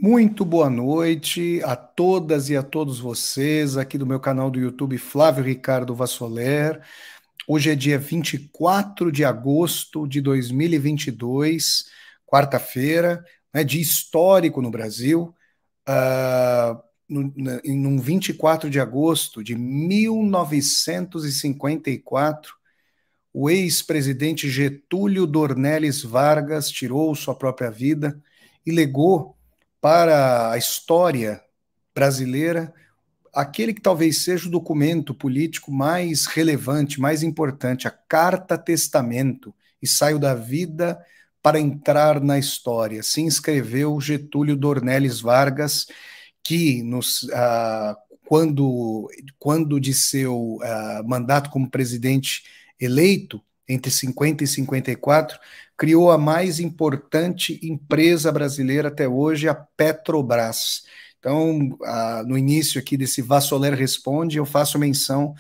Muito boa noite a todas e a todos vocês aqui do meu canal do YouTube Flávio Ricardo Vassoler. Hoje é dia 24 de agosto de 2022, quarta-feira, né, dia histórico no Brasil. Em um 24 de agosto de 1954, o ex-presidente Getúlio Dornelles Vargas tirou sua própria vida e legou para a história brasileira aquele que talvez seja o documento político mais relevante, mais importante, a Carta Testamento, e saiu da vida para entrar na história. Assim escreveu Getúlio Dornelles Vargas, que quando de seu mandato como presidente eleito, entre 50 e 54, criou a mais importante empresa brasileira até hoje, a Petrobras. Então, no início aqui desse Vassoler Responde, eu faço menção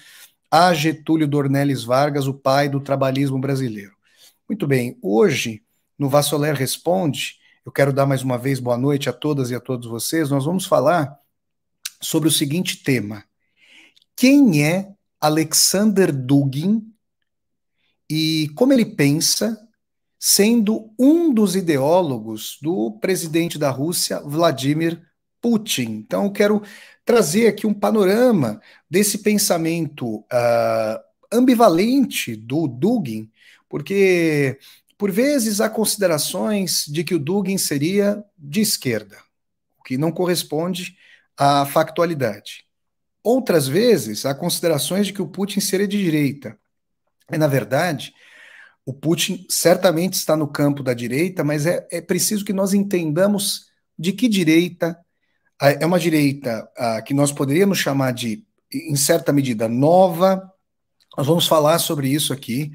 a Getúlio Dornelles Vargas, o pai do trabalhismo brasileiro. Muito bem, hoje, no Vassoler Responde, eu quero dar mais uma vez boa noite a todas e a todos vocês. Nós vamos falar sobre o seguinte tema: quem é Alexander Dugin e como ele pensa, sendo um dos ideólogos do presidente da Rússia, Vladimir Putin. Então, eu quero trazer aqui um panorama desse pensamento ambivalente do Dugin, porque, por vezes, há considerações de que o Dugin seria de esquerda, o que não corresponde à factualidade. Outras vezes, há considerações de que o Putin seria de direita. E, na verdade, o Putin certamente está no campo da direita, mas é preciso que nós entendamos de que direita. É uma direita que nós poderíamos chamar de, em certa medida, nova. Nós vamos falar sobre isso aqui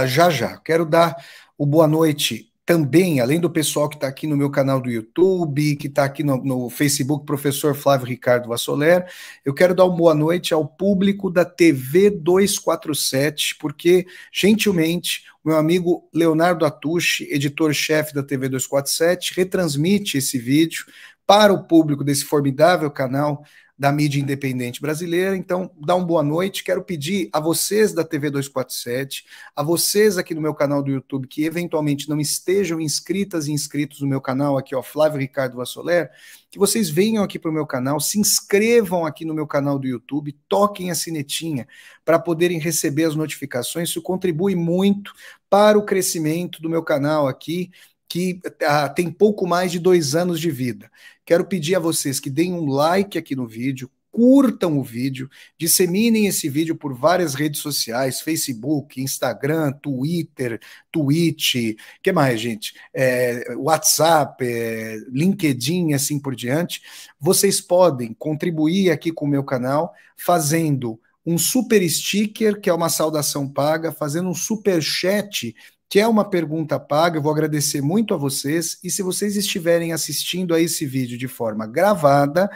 já já. Quero dar o boa noite também, além do pessoal que está aqui no meu canal do YouTube, que está aqui no Facebook, professor Flávio Ricardo Vassoler. Eu quero dar uma boa noite ao público da TV 247, porque, gentilmente, o meu amigo Leonardo Atushi, editor-chefe da TV 247, retransmite esse vídeo para o público desse formidável canal da mídia independente brasileira. Então, dá uma boa noite. Quero pedir a vocês da TV 247, a vocês aqui no meu canal do YouTube, que eventualmente não estejam inscritas e inscritos no meu canal aqui, ó, Flávio Ricardo Vassoler, que vocês venham aqui para o meu canal, se inscrevam aqui no meu canal do YouTube, toquem a sinetinha para poderem receber as notificações. Isso contribui muito para o crescimento do meu canal aqui, que tem pouco mais de 2 anos de vida. Quero pedir a vocês que deem um like aqui no vídeo, curtam o vídeo, disseminem esse vídeo por várias redes sociais, Facebook, Instagram, Twitter, Twitch, que mais, gente? WhatsApp, LinkedIn, assim por diante. Vocês podem contribuir aqui com o meu canal fazendo um super sticker, que é uma saudação paga, fazendo um super chat, que é uma pergunta paga. Eu vou agradecer muito a vocês. E se vocês estiverem assistindo a esse vídeo de forma gravada,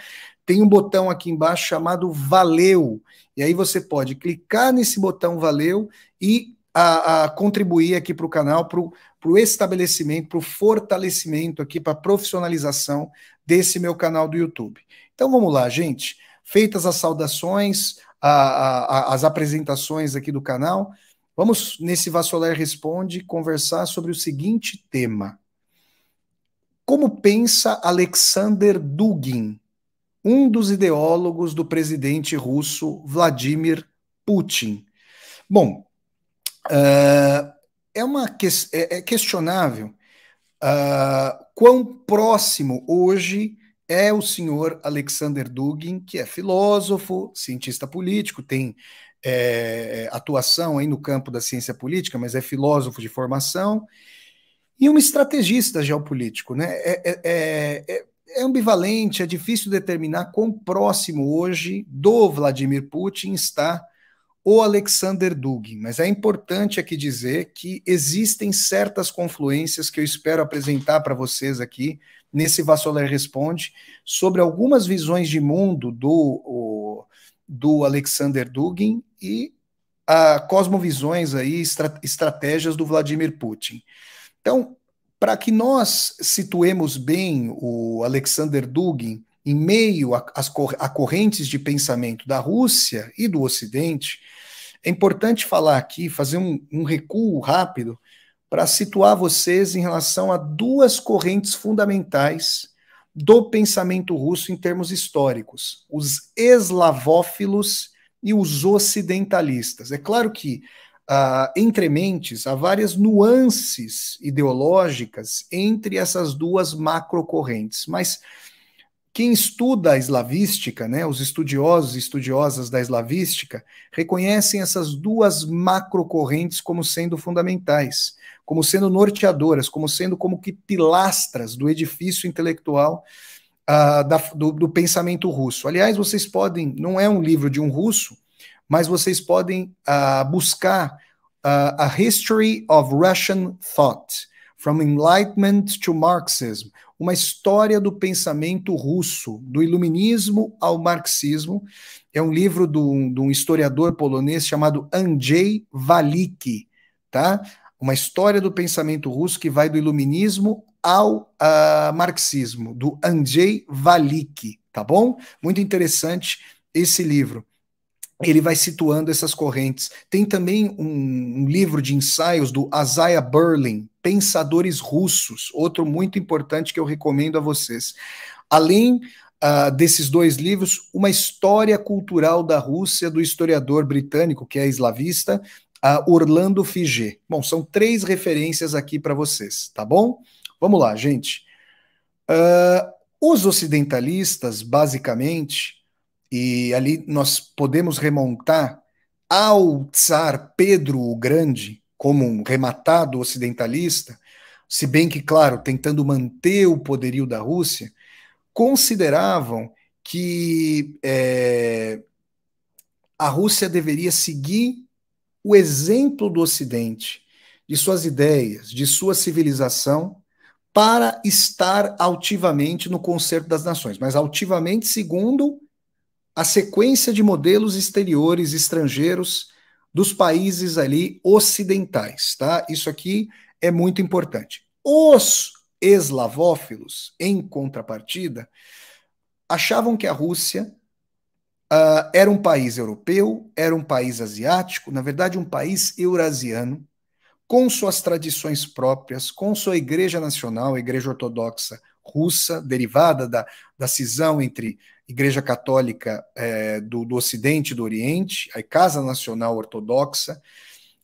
tem um botão aqui embaixo chamado Valeu. E aí você pode clicar nesse botão Valeu e contribuir aqui para o canal, para o estabelecimento, para o fortalecimento aqui, para a profissionalização desse meu canal do YouTube. Então vamos lá, gente. Feitas as saudações, as apresentações aqui do canal, vamos, nesse Vassoler Responde, conversar sobre o seguinte tema: como pensa Alexander Dugin, um dos ideólogos do presidente russo Vladimir Putin? Bom, é questionável quão próximo hoje é o senhor Alexander Dugin, que é filósofo, cientista político, tem atuação aí no campo da ciência política, mas é filósofo de formação e um estrategista geopolítico, né? É ambivalente, é difícil determinar quão próximo hoje do Vladimir Putin está o Alexander Dugin, mas é importante aqui dizer que existem certas confluências que eu espero apresentar para vocês aqui nesse Vassoler Responde sobre algumas visões de mundo do Alexander Dugin e cosmovisões aí, estratégias do Vladimir Putin. Então, para que nós situemos bem o Alexander Dugin em meio a correntes de pensamento da Rússia e do Ocidente, é importante falar aqui, fazer um recuo rápido para situar vocês em relação a duas correntes fundamentais do pensamento russo em termos históricos: os eslavófilos e os ocidentalistas. É claro que, entre mentes, há várias nuances ideológicas entre essas duas macrocorrentes, mas quem estuda a eslavística, né, os estudiosos e estudiosas da eslavística, reconhecem essas duas macrocorrentes como sendo fundamentais, como sendo norteadoras, como que pilastras do edifício intelectual do pensamento russo. Aliás, vocês podem, não é um livro de um russo, mas vocês podem buscar A History of Russian Thought, From Enlightenment to Marxism, uma história do pensamento russo, do iluminismo ao marxismo. É um livro de um historiador polonês chamado Andrzej Walicki, tá? Uma história do pensamento russo que vai do iluminismo ao marxismo, do Andrzej Walicki, tá bom? Muito interessante esse livro. Ele vai situando essas correntes. Tem também um livro de ensaios do Isaiah Berlin, Pensadores Russos, outro muito importante que eu recomendo a vocês. Além desses dois livros, uma história cultural da Rússia, do historiador britânico, que é eslavista, Orlando Figet. Bom, são 3 referências aqui para vocês, tá bom? Vamos lá, gente. Os ocidentalistas, basicamente, e ali nós podemos remontar ao Tsar Pedro o Grande, como um rematado ocidentalista, se bem que, claro, tentando manter o poderio da Rússia, consideravam que a Rússia deveria seguir o exemplo do Ocidente, de suas ideias, de sua civilização, para estar altivamente no concerto das nações, mas altivamente segundo a sequência de modelos exteriores estrangeiros dos países ali ocidentais, tá? Isso aqui é muito importante. Os eslavófilos, em contrapartida, achavam que a Rússia era um país europeu, era um país asiático, na verdade um país eurasiano, com suas tradições próprias, com sua igreja nacional, a Igreja Ortodoxa Russa, derivada da cisão entre Igreja Católica do Ocidente e do Oriente, a Casa Nacional Ortodoxa,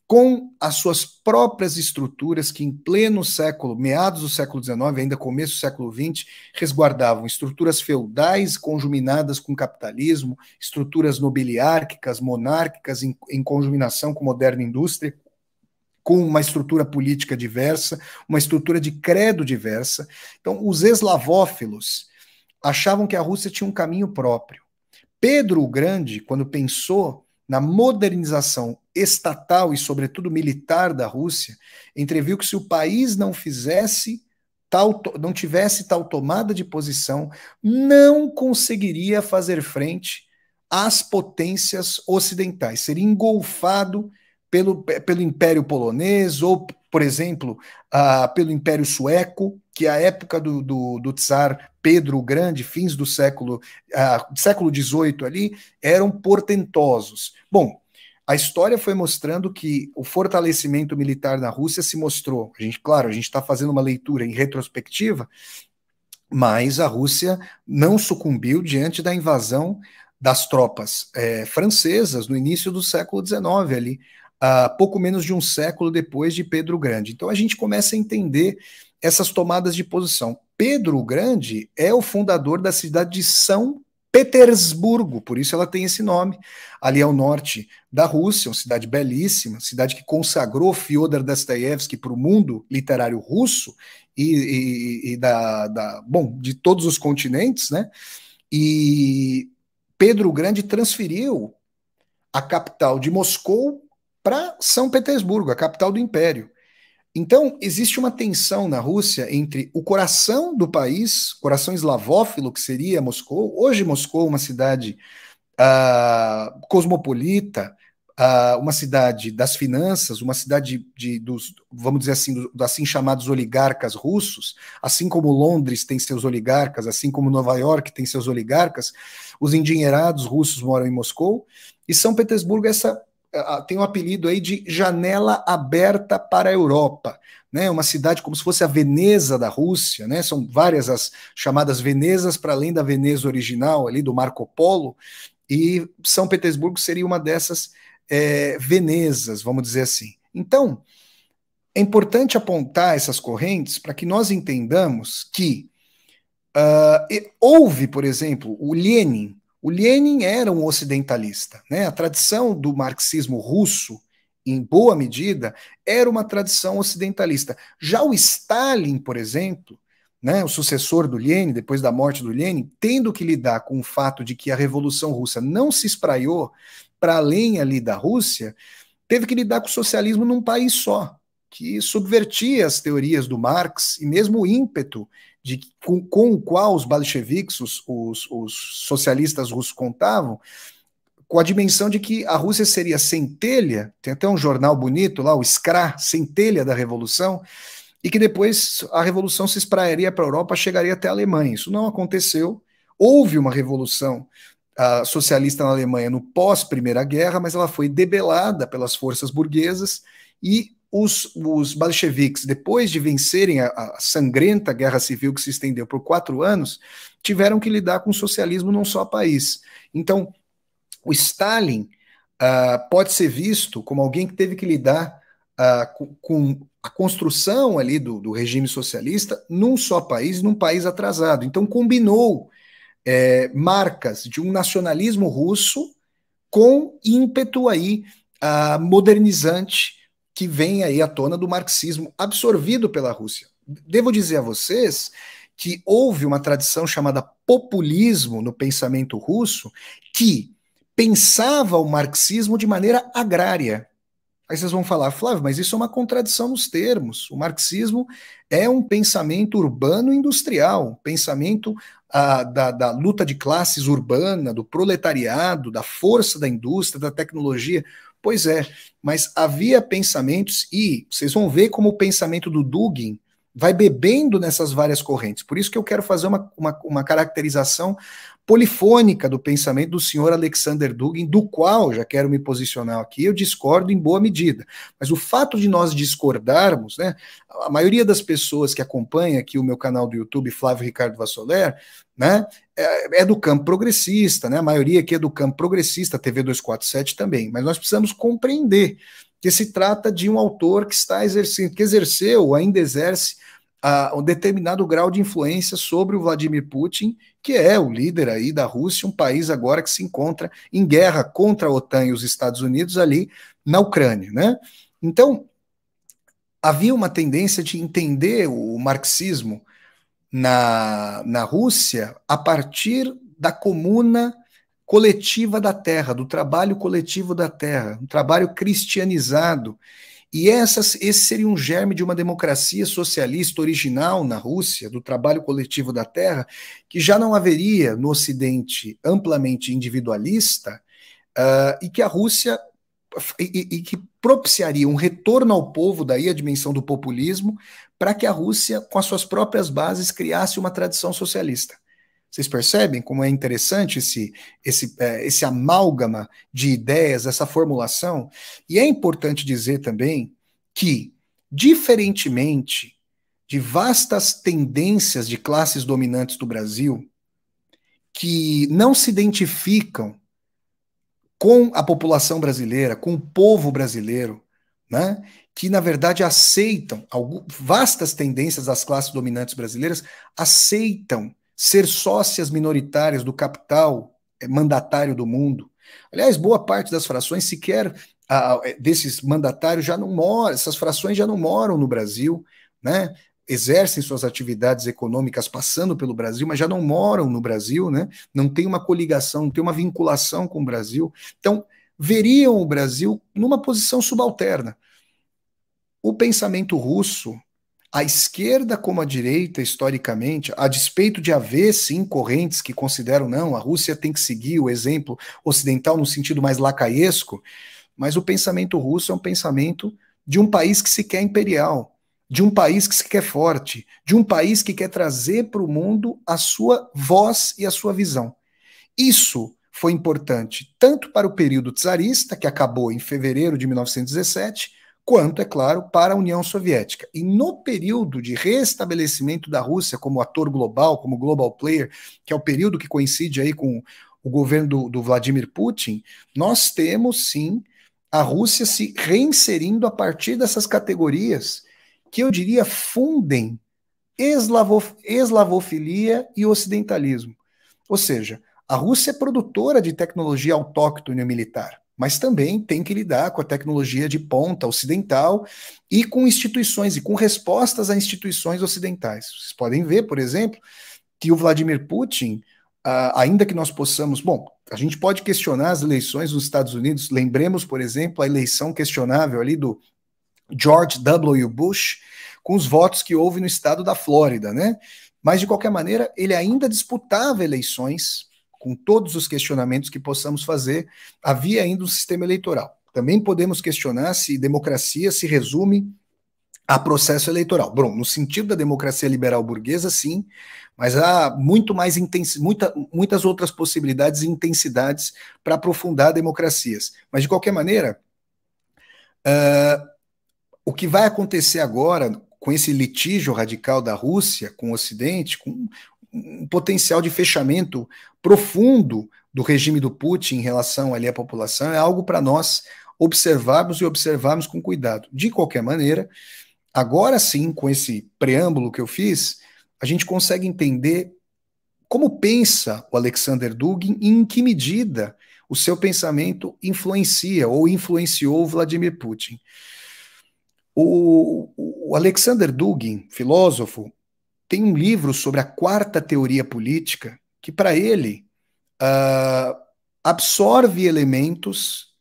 com as suas próprias estruturas que em pleno século, meados do século XIX, ainda começo do século XX, resguardavam estruturas feudais conjuminadas com capitalismo, estruturas nobiliárquicas, monárquicas, em conjuminação com moderna indústria, com uma estrutura política diversa, uma estrutura de credo diversa. Então, os eslavófilos achavam que a Rússia tinha um caminho próprio. Pedro o Grande, quando pensou na modernização estatal e, sobretudo, militar da Rússia, entreviu que se o país não tivesse tal tomada de posição, não conseguiria fazer frente às potências ocidentais, seria engolfado pelo Império Polonês ou, por exemplo, pelo Império Sueco, que à época do Tsar Pedro o Grande, fins do século XVIII ali, eram portentosos. Bom, a história foi mostrando que o fortalecimento militar na Rússia se mostrou. Claro, a gente está fazendo uma leitura em retrospectiva, mas a Rússia não sucumbiu diante da invasão das tropas francesas no início do século XIX ali, pouco menos de um século depois de Pedro o Grande. Então a gente começa a entender essas tomadas de posição. Pedro o Grande é o fundador da cidade de São Petersburgo, por isso ela tem esse nome, ali ao norte da Rússia, uma cidade belíssima, cidade que consagrou Fyodor Dostoiévski para o mundo literário russo e de todos os continentes, né? E Pedro o Grande transferiu a capital de Moscou para São Petersburgo, a capital do Império. Então, existe uma tensão na Rússia entre o coração do país, coração eslavófilo, que seria Moscou. Hoje, Moscou é uma cidade cosmopolita, uma cidade das finanças, uma cidade dos, vamos dizer assim, dos assim chamados oligarcas russos, assim como Londres tem seus oligarcas, assim como Nova York tem seus oligarcas, os endinheirados russos moram em Moscou, e São Petersburgo tem um apelido aí de janela aberta para a Europa, né? Uma cidade como se fosse a Veneza da Rússia, né? São várias as chamadas Venezas para além da Veneza original ali do Marco Polo, e São Petersburgo seria uma dessas Venezas, vamos dizer assim. Então, é importante apontar essas correntes para que nós entendamos que houve, por exemplo, o Lenin. O Lenin era um ocidentalista, né? A tradição do marxismo russo, em boa medida, era uma tradição ocidentalista. Já o Stalin, por exemplo, né, o sucessor do Lenin, depois da morte do Lenin, tendo que lidar com o fato de que a Revolução Russa não se espraiou para além ali da Rússia, teve que lidar com o socialismo num país só, que subvertia as teorias do Marx e mesmo o ímpeto com o qual os bolcheviques, os socialistas russos contavam, com a dimensão de que a Rússia seria centelha, tem até um jornal bonito lá, o Skra, centelha da Revolução, e que depois a Revolução se espraiaria para a Europa, chegaria até a Alemanha. Isso não aconteceu. Houve uma revolução socialista na Alemanha no pós-Primeira Guerra, mas ela foi debelada pelas forças burguesas e os bolcheviques, depois de vencerem a sangrenta guerra civil que se estendeu por 4 anos, tiveram que lidar com o socialismo num só país. Então, o Stalin pode ser visto como alguém que teve que lidar com a construção ali do regime socialista num só país, num país atrasado. Então, combinou marcas de um nacionalismo russo com ímpeto aí modernizante que vem aí à tona do marxismo absorvido pela Rússia. Devo dizer a vocês que houve uma tradição chamada populismo no pensamento russo que pensava o marxismo de maneira agrária. Aí vocês vão falar, Flávio, mas isso é uma contradição nos termos. O marxismo é um pensamento urbano-industrial, um pensamento da luta de classes urbana, do proletariado, da força da indústria, da tecnologia. Pois é, mas havia pensamentos, e vocês vão ver como o pensamento do Dugin vai bebendo nessas várias correntes. Por isso que eu quero fazer uma caracterização polifônica do pensamento do senhor Alexander Dugin, do qual, já quero me posicionar aqui, eu discordo em boa medida. Mas o fato de nós discordarmos, né, a maioria das pessoas que acompanha aqui o meu canal do YouTube, Flávio Ricardo Vassoler, né, é do campo progressista, né, a maioria aqui é do campo progressista, TV 247 também, mas nós precisamos compreender que se trata de um autor que está exercendo, que exerceu ou ainda exerce um determinado grau de influência sobre o Vladimir Putin, que é o líder aí da Rússia, um país agora que se encontra em guerra contra a OTAN e os Estados Unidos ali na Ucrânia, né? Então, havia uma tendência de entender o marxismo na Rússia a partir da comuna coletiva da terra, do trabalho coletivo da terra, um trabalho cristianizado. E esse seria um germe de uma democracia socialista original na Rússia, do trabalho coletivo da terra, que já não haveria no Ocidente amplamente individualista, e que a Rússia e que propiciaria um retorno ao povo, daí a dimensão do populismo, para que a Rússia, com as suas próprias bases, criasse uma tradição socialista. Vocês percebem como é interessante esse amálgama de ideias, essa formulação? E é importante dizer também que, diferentemente de vastas tendências de classes dominantes do Brasil, que não se identificam com a população brasileira, com o povo brasileiro, né? Que na verdade aceitam, vastas tendências das classes dominantes brasileiras aceitam ser sócias minoritárias do capital mandatário do mundo. Aliás, boa parte das frações sequer desses mandatários já não moram, essas frações já não moram no Brasil, né? Exercem suas atividades econômicas passando pelo Brasil, mas já não moram no Brasil, né? Não tem uma coligação, não tem uma vinculação com o Brasil. Então, veriam o Brasil numa posição subalterna. O pensamento russo, a esquerda como a direita, historicamente, a despeito de haver, sim, correntes que consideram, não, a Rússia tem que seguir o exemplo ocidental no sentido mais lacaiesco, mas o pensamento russo é um pensamento de um país que se quer imperial, de um país que se quer forte, de um país que quer trazer para o mundo a sua voz e a sua visão. Isso foi importante tanto para o período czarista, que acabou em fevereiro de 1917, quanto, é claro, para a União Soviética. E no período de restabelecimento da Rússia como ator global, como global player, que é o período que coincide aí com o governo do Vladimir Putin, nós temos, sim, a Rússia se reinserindo a partir dessas categorias que eu diria fundem eslavofilia e ocidentalismo. Ou seja, a Rússia é produtora de tecnologia autóctone militar, mas também tem que lidar com a tecnologia de ponta ocidental e com instituições e com respostas a instituições ocidentais. Vocês podem ver, por exemplo, que o Vladimir Putin, ainda que nós possamos, bom, a gente pode questionar as eleições nos Estados Unidos, lembremos, por exemplo, a eleição questionável ali do George W. Bush, com os votos que houve no estado da Flórida, né? Mas, de qualquer maneira, ele ainda disputava eleições, com todos os questionamentos que possamos fazer, havia ainda um sistema eleitoral. Também podemos questionar se democracia se resume a processo eleitoral. Bom, no sentido da democracia liberal burguesa, sim, mas há muito mais muitas outras possibilidades e intensidades para aprofundar democracias. Mas, de qualquer maneira, o que vai acontecer agora com esse litígio radical da Rússia com o Ocidente, com um potencial de fechamento profundo do regime do Putin em relação ali à população, é algo para nós observarmos e observarmos com cuidado. De qualquer maneira, agora sim, com esse preâmbulo que eu fiz, a gente consegue entender como pensa o Alexander Dugin e em que medida o seu pensamento influencia ou influenciou o Vladimir Putin. O Alexander Dugin, filósofo, tem um livro sobre a quarta teoria política que, para ele, absorve elementos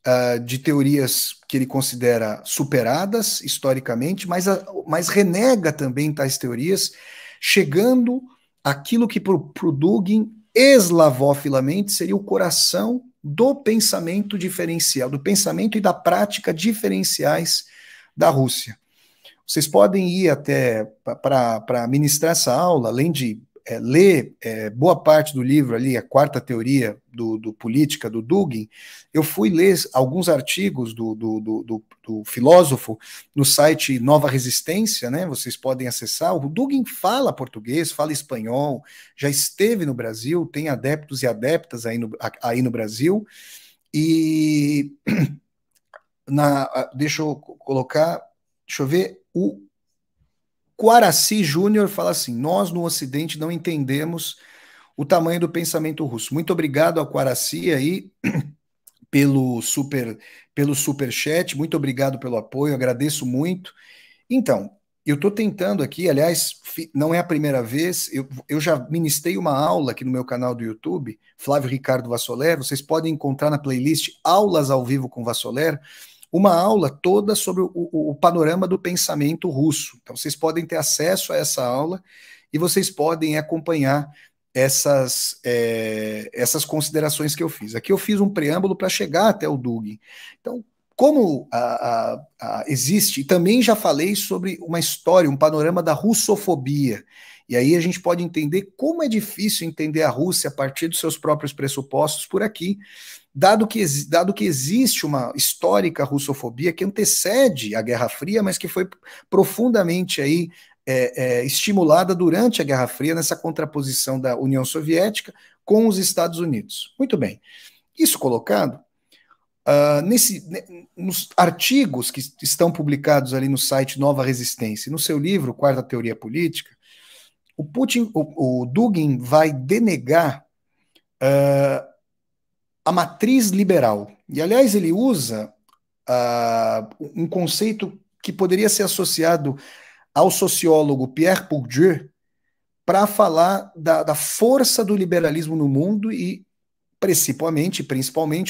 de teorias que ele considera superadas historicamente, mas renega também tais teorias, chegando àquilo que, para o Dugin, eslavofilamente, seria o coração do pensamento diferencial, do pensamento e da prática diferenciais da Rússia. Vocês podem ir até para ministrar essa aula, além de ler boa parte do livro ali, a quarta teoria do política do Dugin, eu fui ler alguns artigos do filósofo no site Nova Resistência, né? Vocês podem acessar. O Dugin fala português, fala espanhol, já esteve no Brasil, tem adeptos e adeptas aí no Brasil, e deixa eu colocar, deixa eu ver, o Quaraci Júnior fala assim: nós no Ocidente não entendemos o tamanho do pensamento russo. Muito obrigado ao Quaraci aí pelo super chat, muito obrigado pelo apoio, agradeço muito. Então, eu estou tentando aqui, aliás, não é a primeira vez, eu já ministrei uma aula aqui no meu canal do YouTube, Flávio Ricardo Vassoler, vocês podem encontrar na playlist Aulas ao Vivo com Vassoler, uma aula toda sobre o panorama do pensamento russo. Então, vocês podem ter acesso a essa aula e vocês podem acompanhar essas considerações que eu fiz. Aqui eu fiz um preâmbulo para chegar até o Dugin. Então, como existe, e também já falei sobre uma história, um panorama da russofobia, e aí a gente pode entender como é difícil entender a Rússia a partir dos seus próprios pressupostos por aqui, dado que existe uma histórica russofobia que antecede a Guerra Fria, mas que foi profundamente aí estimulada durante a Guerra Fria, nessa contraposição da União Soviética com os Estados Unidos. Muito bem. Isso colocado, nos artigos que estão publicados ali no site Nova Resistência, no seu livro Quarta Teoria Política, o Dugin vai denegar a matriz liberal. E, aliás, ele usa um conceito que poderia ser associado ao sociólogo Pierre Bourdieu para falar da força do liberalismo no mundo e, principalmente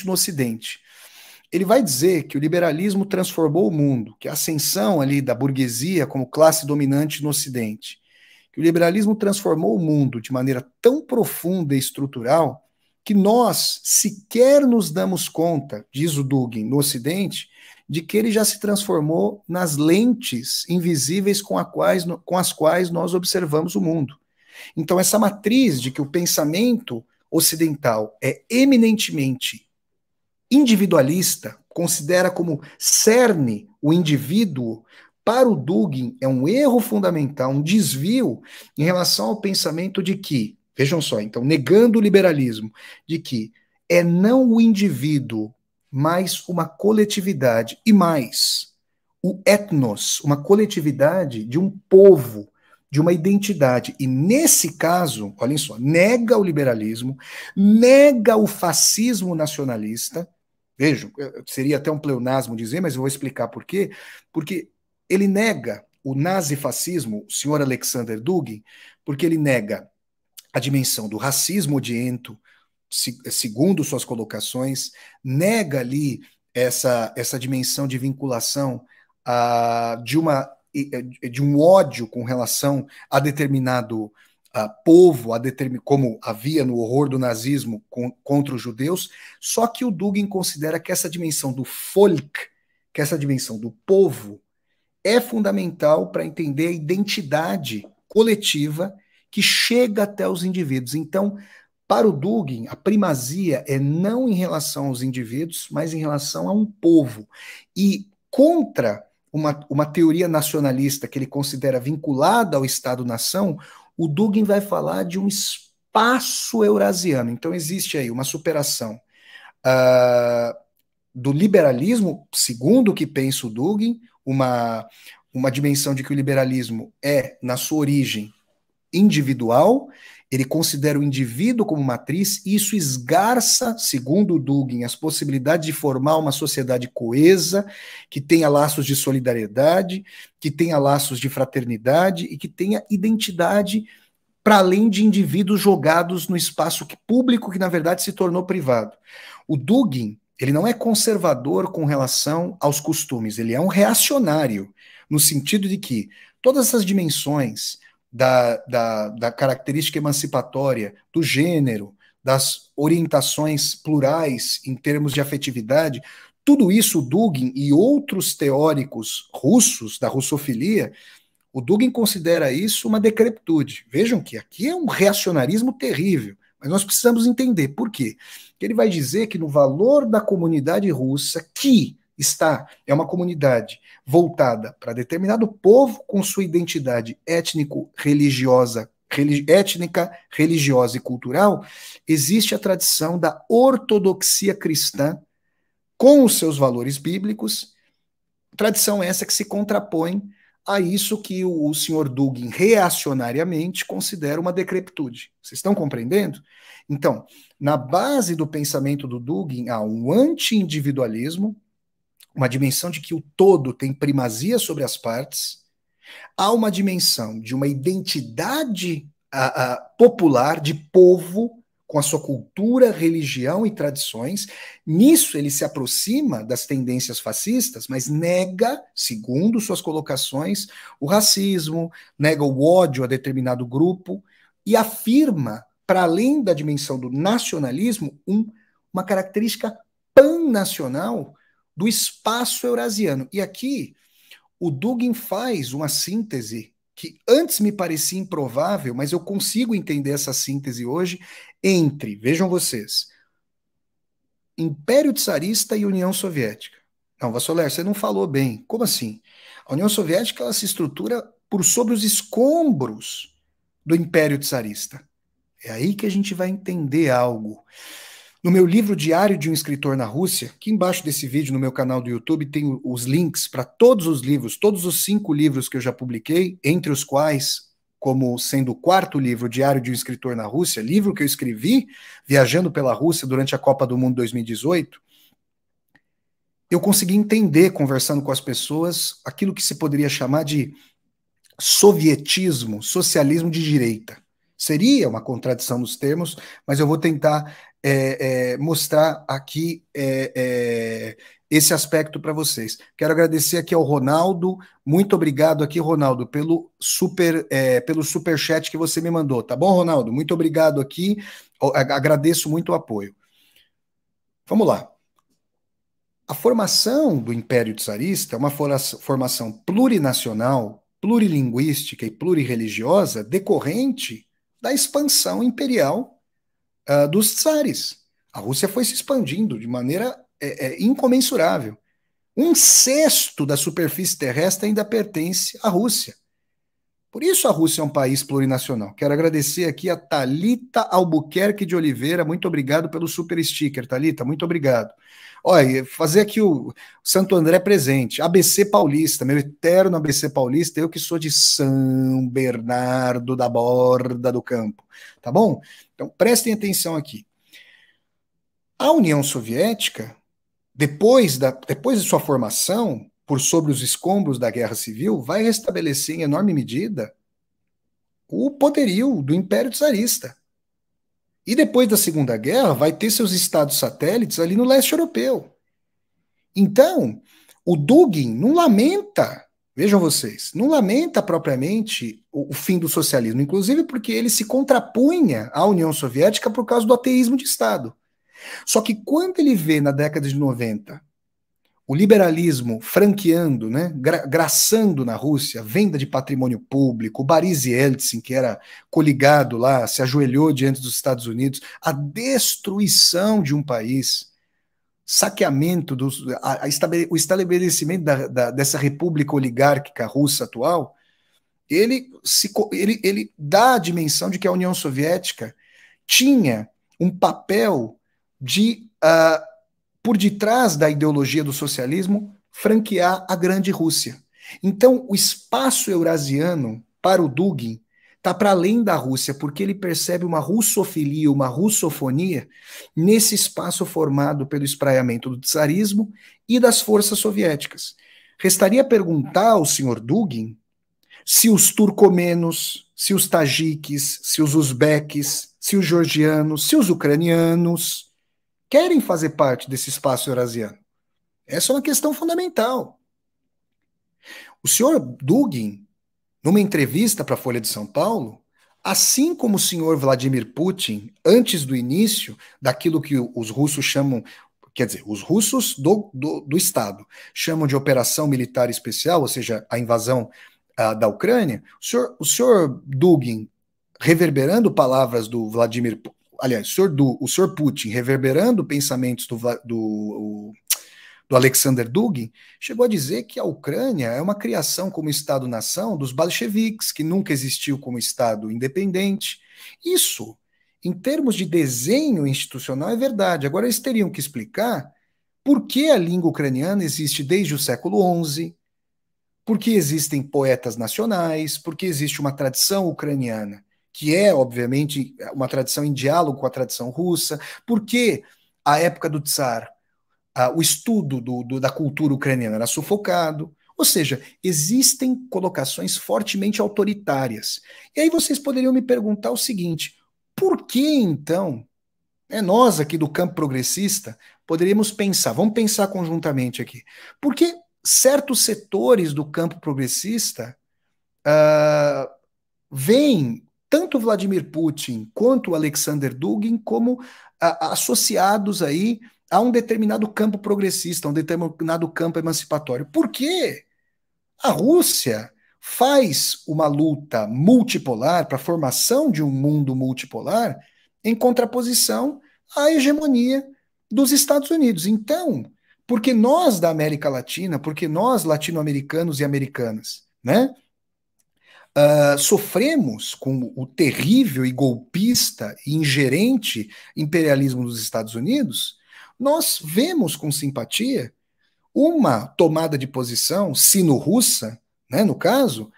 no Ocidente. Ele vai dizer que o liberalismo transformou o mundo, que a ascensão ali da burguesia como classe dominante no Ocidente, que o liberalismo transformou o mundo de maneira tão profunda e estrutural que nós sequer nos damos conta, diz o Dugin, no Ocidente, de que ele já se transformou nas lentes invisíveis com as quais nós observamos o mundo. Então, essa matriz de que o pensamento ocidental é eminentemente individualista, considera como cerne o indivíduo, para o Dugin é um erro fundamental, um desvio em relação ao pensamento de que, vejam só, então, negando o liberalismo, de que é não o indivíduo, mas uma coletividade, e mais, o etnos, uma coletividade de um povo, de uma identidade. E nesse caso, olhem só, nega o liberalismo, nega o fascismo nacionalista. Vejam, seria até um pleonasmo dizer, mas eu vou explicar por quê. Porque ele nega o nazifascismo, o senhor Alexander Dugin, porque ele nega a dimensão do racismo odiento, segundo suas colocações, nega ali essa dimensão de vinculação de um ódio com relação a determinado povo, como havia no horror do nazismo contra os judeus, só que o Dugin considera que essa dimensão do Volk, que essa dimensão do povo, é fundamental para entender a identidade coletiva que chega até os indivíduos. Então, para o Dugin, a primazia é não em relação aos indivíduos, mas em relação a um povo. E contra uma teoria nacionalista que ele considera vinculada ao Estado-nação, o Dugin vai falar de um espaço eurasiano. Então, existe aí uma superação do liberalismo, segundo o que pensa o Dugin, uma dimensão de que o liberalismo é, na sua origem, individual, ele considera o indivíduo como matriz, e isso esgarça, segundo o Dugin, as possibilidades de formar uma sociedade coesa, que tenha laços de solidariedade, que tenha laços de fraternidade e que tenha identidade para além de indivíduos jogados no espaço público que, na verdade, se tornou privado. O Dugin, ele não é conservador com relação aos costumes, ele é um reacionário, no sentido de que todas essas dimensões da característica emancipatória, do gênero, das orientações plurais em termos de afetividade, tudo isso o Dugin e outros teóricos russos da russofilia, o Dugin considera isso uma decrepitude. Vejam que aqui é um reacionarismo terrível, mas nós precisamos entender por quê. Ele vai dizer que no valor da comunidade russa, que é uma comunidade voltada para determinado povo com sua identidade étnica, religiosa e cultural, existe a tradição da ortodoxia cristã com os seus valores bíblicos, tradição essa que se contrapõe a isso que o senhor Dugin reacionariamente considera uma decrepitude. Vocês estão compreendendo? Então, na base do pensamento do Dugin há um anti-individualismo, uma dimensão de que o todo tem primazia sobre as partes, há uma dimensão de uma identidade popular, de povo, com a sua cultura, religião e tradições. Nisso ele se aproxima das tendências fascistas, mas nega, segundo suas colocações, o racismo, nega o ódio a determinado grupo e afirma, para além da dimensão do nacionalismo, uma característica pan-nacional do espaço eurasiano. E aqui o Dugin faz uma síntese que antes me parecia improvável, mas eu consigo entender essa síntese hoje entre, vejam vocês, Império Tsarista e União Soviética. Não, Vassoler, você não falou bem. Como assim? A União Soviética ela se estrutura por sobre os escombros do Império Tsarista. É aí que a gente vai entender algo. No meu livro Diário de um Escritor na Rússia, aqui embaixo desse vídeo no meu canal do YouTube tem os links para todos os livros, todos os 5 livros que eu já publiquei, entre os quais, como sendo o 4º livro, Diário de um Escritor na Rússia, livro que eu escrevi viajando pela Rússia durante a Copa do Mundo 2018, eu consegui entender, conversando com as pessoas, aquilo que se poderia chamar de sovietismo, socialismo de direita. Seria uma contradição nos termos, mas eu vou tentar mostrar aqui esse aspecto para vocês. Quero agradecer aqui ao Ronaldo, muito obrigado aqui, Ronaldo, pelo superchat que você me mandou, tá bom, Ronaldo? Muito obrigado aqui, Agradeço muito o apoio. Vamos lá. A formação do Império Tsarista é uma formação plurinacional, plurilinguística e plurirreligiosa decorrente da expansão imperial dos tsares. A Rússia foi se expandindo de maneira incomensurável. 1/6 da superfície terrestre ainda pertence à Rússia. Por isso a Rússia é um país plurinacional. Quero agradecer aqui a Thalita Albuquerque de Oliveira. Muito obrigado pelo super sticker, Thalita. Muito obrigado. Olha, fazer aqui o Santo André presente. ABC Paulista, meu eterno ABC Paulista. Eu que sou de São Bernardo da Borda do Campo. Tá bom? Então prestem atenção aqui. A União Soviética, depois de sua formação, por sobre os escombros da Guerra Civil, vai restabelecer em enorme medida o poderio do Império Tsarista. E depois da Segunda Guerra, vai ter seus estados satélites ali no leste europeu. Então, o Dugin não lamenta, vejam vocês, não lamenta propriamente o fim do socialismo, inclusive porque ele se contrapunha à União Soviética por causa do ateísmo de Estado. Só que quando ele vê na década de 90 o liberalismo franqueando, né, graçando na Rússia, venda de patrimônio público, o Boris Yeltsin, que era coligado lá, se ajoelhou diante dos Estados Unidos, a destruição de um país, saqueamento, o estabelecimento dessa república oligárquica russa atual, ele dá a dimensão de que a União Soviética tinha um papel de por detrás da ideologia do socialismo, franquear a grande Rússia. Então, o espaço eurasiano para o Dugin está para além da Rússia, porque ele percebe uma russofilia, uma russofonia nesse espaço formado pelo espraiamento do tsarismo e das forças soviéticas. Restaria perguntar ao senhor Dugin se os turcomenos, se os tajiques, se os uzbeques, se os georgianos, se os ucranianos querem fazer parte desse espaço eurasiano. Essa é uma questão fundamental. O senhor Dugin, numa entrevista para a Folha de São Paulo, assim como o senhor Vladimir Putin, antes do início daquilo que os russos chamam, quer dizer, os russos do Estado chamam de operação militar especial, ou seja, a invasão da Ucrânia, o senhor Dugin, reverberando palavras do Vladimir Putin, aliás, o senhor Putin, reverberando pensamentos do Alexander Dugin, chegou a dizer que a Ucrânia é uma criação como Estado-nação dos bolcheviques, que nunca existiu como Estado independente. Isso, em termos de desenho institucional, é verdade. Agora, eles teriam que explicar por que a língua ucraniana existe desde o século XI, por que existem poetas nacionais, por que existe uma tradição ucraniana que é, obviamente, uma tradição em diálogo com a tradição russa, porque a época do Tsar, o estudo da cultura ucraniana era sufocado, ou seja, existem colocações fortemente autoritárias. E aí vocês poderiam me perguntar o seguinte, por que então, nós aqui do campo progressista, poderíamos pensar, vamos pensar conjuntamente aqui, por que certos setores do campo progressista veem tanto Vladimir Putin quanto o Alexander Dugin como associados aí a um determinado campo progressista, a um determinado campo emancipatório. Por quê? A Rússia faz uma luta multipolar para a formação de um mundo multipolar em contraposição à hegemonia dos Estados Unidos. Então, porque nós da América Latina, porque nós latino-americanos e americanas, né, sofremos com o terrível e golpista e ingerente imperialismo dos Estados Unidos, nós vemos com simpatia uma tomada de posição sino-russa, né, no caso,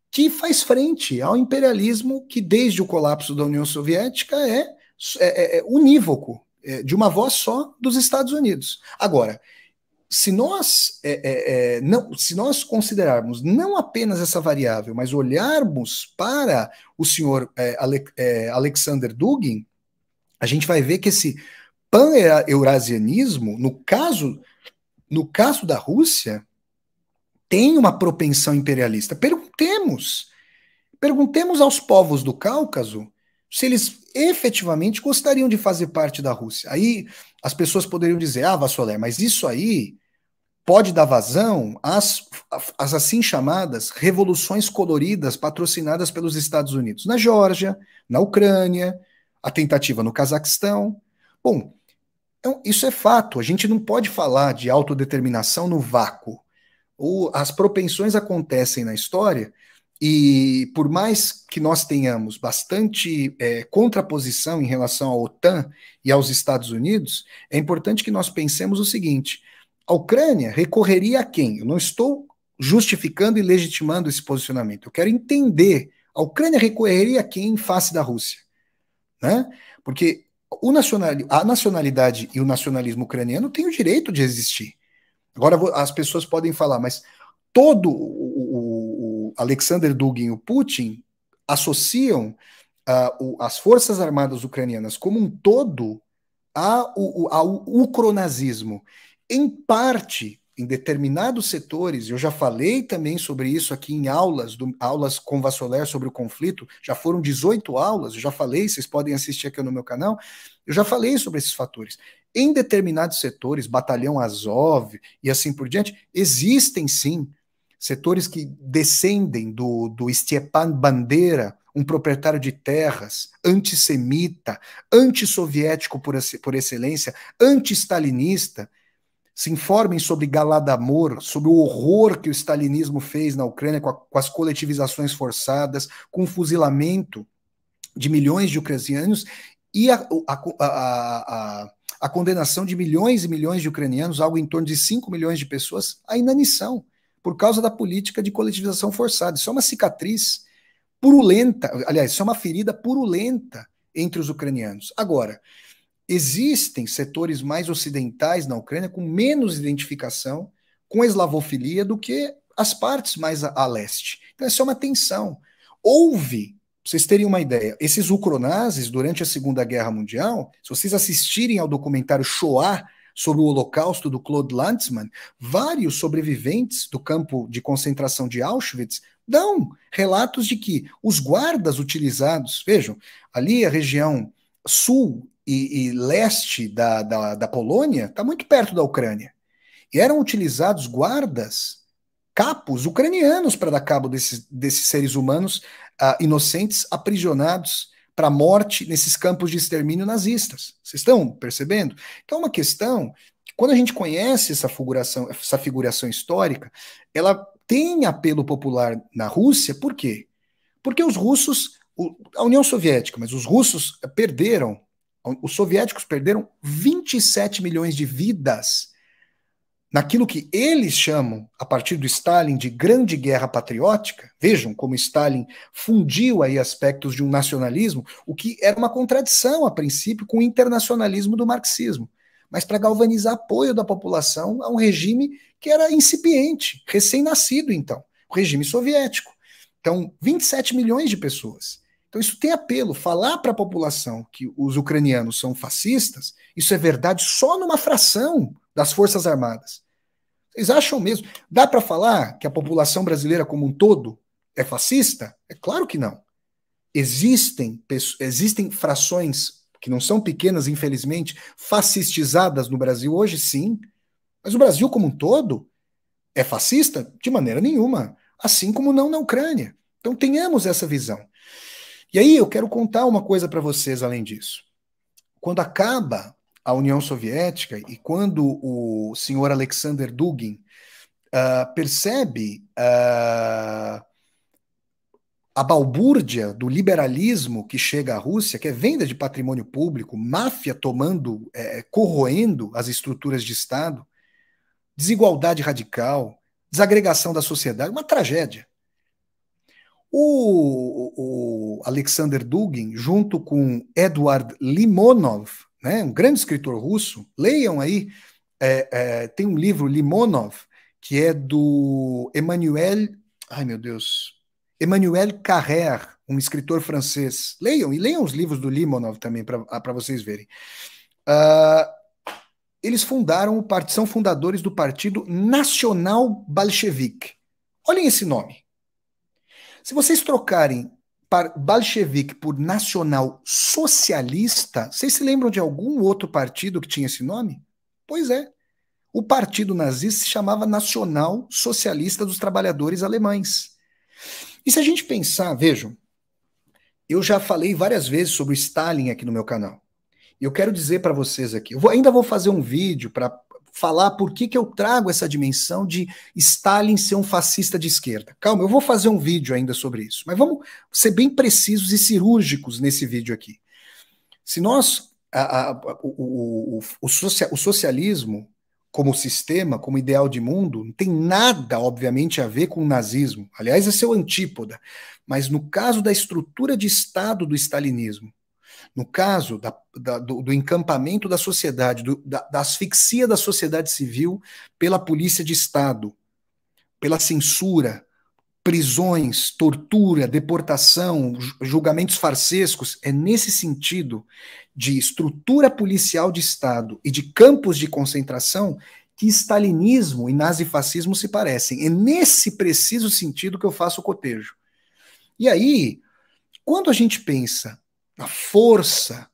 que faz frente ao imperialismo que, desde o colapso da União Soviética, é unívoco, de uma voz só dos Estados Unidos. Agora, se nós considerarmos não apenas essa variável, mas olharmos para o senhor Alexander Dugin, a gente vai ver que esse pan-eurasianismo, no caso da Rússia, tem uma propensão imperialista. Perguntemos aos povos do Cáucaso se eles efetivamente gostariam de fazer parte da Rússia. Aí as pessoas poderiam dizer, ah, Vassoler, mas isso aí pode dar vazão às assim chamadas revoluções coloridas patrocinadas pelos Estados Unidos, na Geórgia, na Ucrânia, a tentativa no Cazaquistão. Bom, então, isso é fato. A gente não pode falar de autodeterminação no vácuo. As propensões acontecem na história e por mais que nós tenhamos bastante contraposição em relação à OTAN e aos Estados Unidos, é importante que nós pensemos o seguinte: a Ucrânia recorreria a quem? Eu não estou justificando e legitimando esse posicionamento. Eu quero entender. A Ucrânia recorreria a quem em face da Rússia? Né? Porque a nacionalidade e o nacionalismo ucraniano têm o direito de existir. Agora as pessoas podem falar, mas todo o Alexander Dugin e o Putin associam as forças armadas ucranianas como um todo ao ucronazismo. Em parte, em determinados setores, eu já falei também sobre isso aqui em aulas com Vassoler sobre o conflito, já foram 18 aulas, eu já falei, vocês podem assistir aqui no meu canal, eu já falei sobre esses fatores. Em determinados setores, Batalhão Azov e assim por diante, existem sim setores que descendem do Stepan Bandera, um proprietário de terras, antissemita, antissoviético por excelência, anti-stalinista. Se informem sobre Galadomor, sobre o horror que o stalinismo fez na Ucrânia com as coletivizações forçadas, com o fuzilamento de milhões de ucranianos e a condenação de milhões e milhões de ucranianos, algo em torno de 5 milhões de pessoas, à inanição, por causa da política de coletivização forçada. Isso é uma cicatriz purulenta, aliás, isso é uma ferida purulenta entre os ucranianos. Agora, existem setores mais ocidentais na Ucrânia com menos identificação com a eslavofilia do que as partes mais a leste. Então, essa é uma tensão. Houve, pra vocês terem uma ideia, esses ucronazes, durante a Segunda Guerra Mundial, se vocês assistirem ao documentário Shoah, sobre o Holocausto do Claude Lanzmann, vários sobreviventes do campo de concentração de Auschwitz dão relatos de que os guardas utilizados, vejam, ali a região sul e leste da Polônia está muito perto da Ucrânia. E eram utilizados guardas, capos ucranianos para dar cabo desses seres humanos inocentes aprisionados para a morte nesses campos de extermínio nazistas. Vocês estão percebendo? Então, é uma questão que, quando a gente conhece essa figuração histórica, ela tem apelo popular na Rússia, por quê? Porque os russos, a União Soviética, mas os russos perderam, os soviéticos perderam 27 milhões de vidas naquilo que eles chamam, a partir do Stalin, de Grande Guerra Patriótica. Vejam como Stalin fundiu aí aspectos de um nacionalismo, o que era uma contradição, a princípio, com o internacionalismo do marxismo, mas para galvanizar apoio da população a um regime que era incipiente, recém-nascido, então, o regime soviético. Então, 27 milhões de pessoas. Então, isso tem apelo. Falar para a população que os ucranianos são fascistas, isso é verdade só numa fração das Forças Armadas. Vocês acham mesmo? Dá para falar que a população brasileira como um todo é fascista? É claro que não. Existem frações que não são pequenas, infelizmente, fascistizadas no Brasil hoje, sim. Mas o Brasil como um todo é fascista? De maneira nenhuma. Assim como não na Ucrânia. Então tenhamos essa visão. E aí eu quero contar uma coisa para vocês além disso. Quando acaba a União Soviética e quando o senhor Alexander Dugin percebe a balbúrdia do liberalismo que chega à Rússia, que é venda de patrimônio público, máfia corroendo as estruturas de Estado, desigualdade radical, desagregação da sociedade, uma tragédia. O Alexander Dugin, junto com Eduard Limonov, né, um grande escritor russo, leiam aí, tem um livro, Limonov, que é do Emmanuel Carrère, um escritor francês. Leiam, e leiam os livros do Limonov também, para vocês verem. Eles são fundadores do Partido Nacional Bolchevique. Olhem esse nome. Se vocês trocarem bolchevique por nacional socialista, vocês se lembram de algum outro partido que tinha esse nome? Pois é. O partido nazista se chamava Nacional Socialista dos Trabalhadores Alemães. E se a gente pensar, vejam, eu já falei várias vezes sobre o Stalin aqui no meu canal. E eu quero dizer para vocês aqui, ainda vou fazer um vídeo para falar por que eu trago essa dimensão de Stalin ser um fascista de esquerda. Calma, eu vou fazer um vídeo ainda sobre isso, mas vamos ser bem precisos e cirúrgicos nesse vídeo aqui. Se nós, o socialismo como sistema, como ideal de mundo, não tem nada, obviamente, a ver com o nazismo. Aliás, esse é o antípoda. Mas no caso da estrutura de Estado do stalinismo, no caso do encampamento da sociedade, da asfixia da sociedade civil pela polícia de Estado, pela censura, prisões, tortura, deportação, julgamentos farsescos, é nesse sentido de estrutura policial de Estado e de campos de concentração que stalinismo e nazifascismo se parecem. É nesse preciso sentido que eu faço o cotejo. E aí, quando a gente pensa na força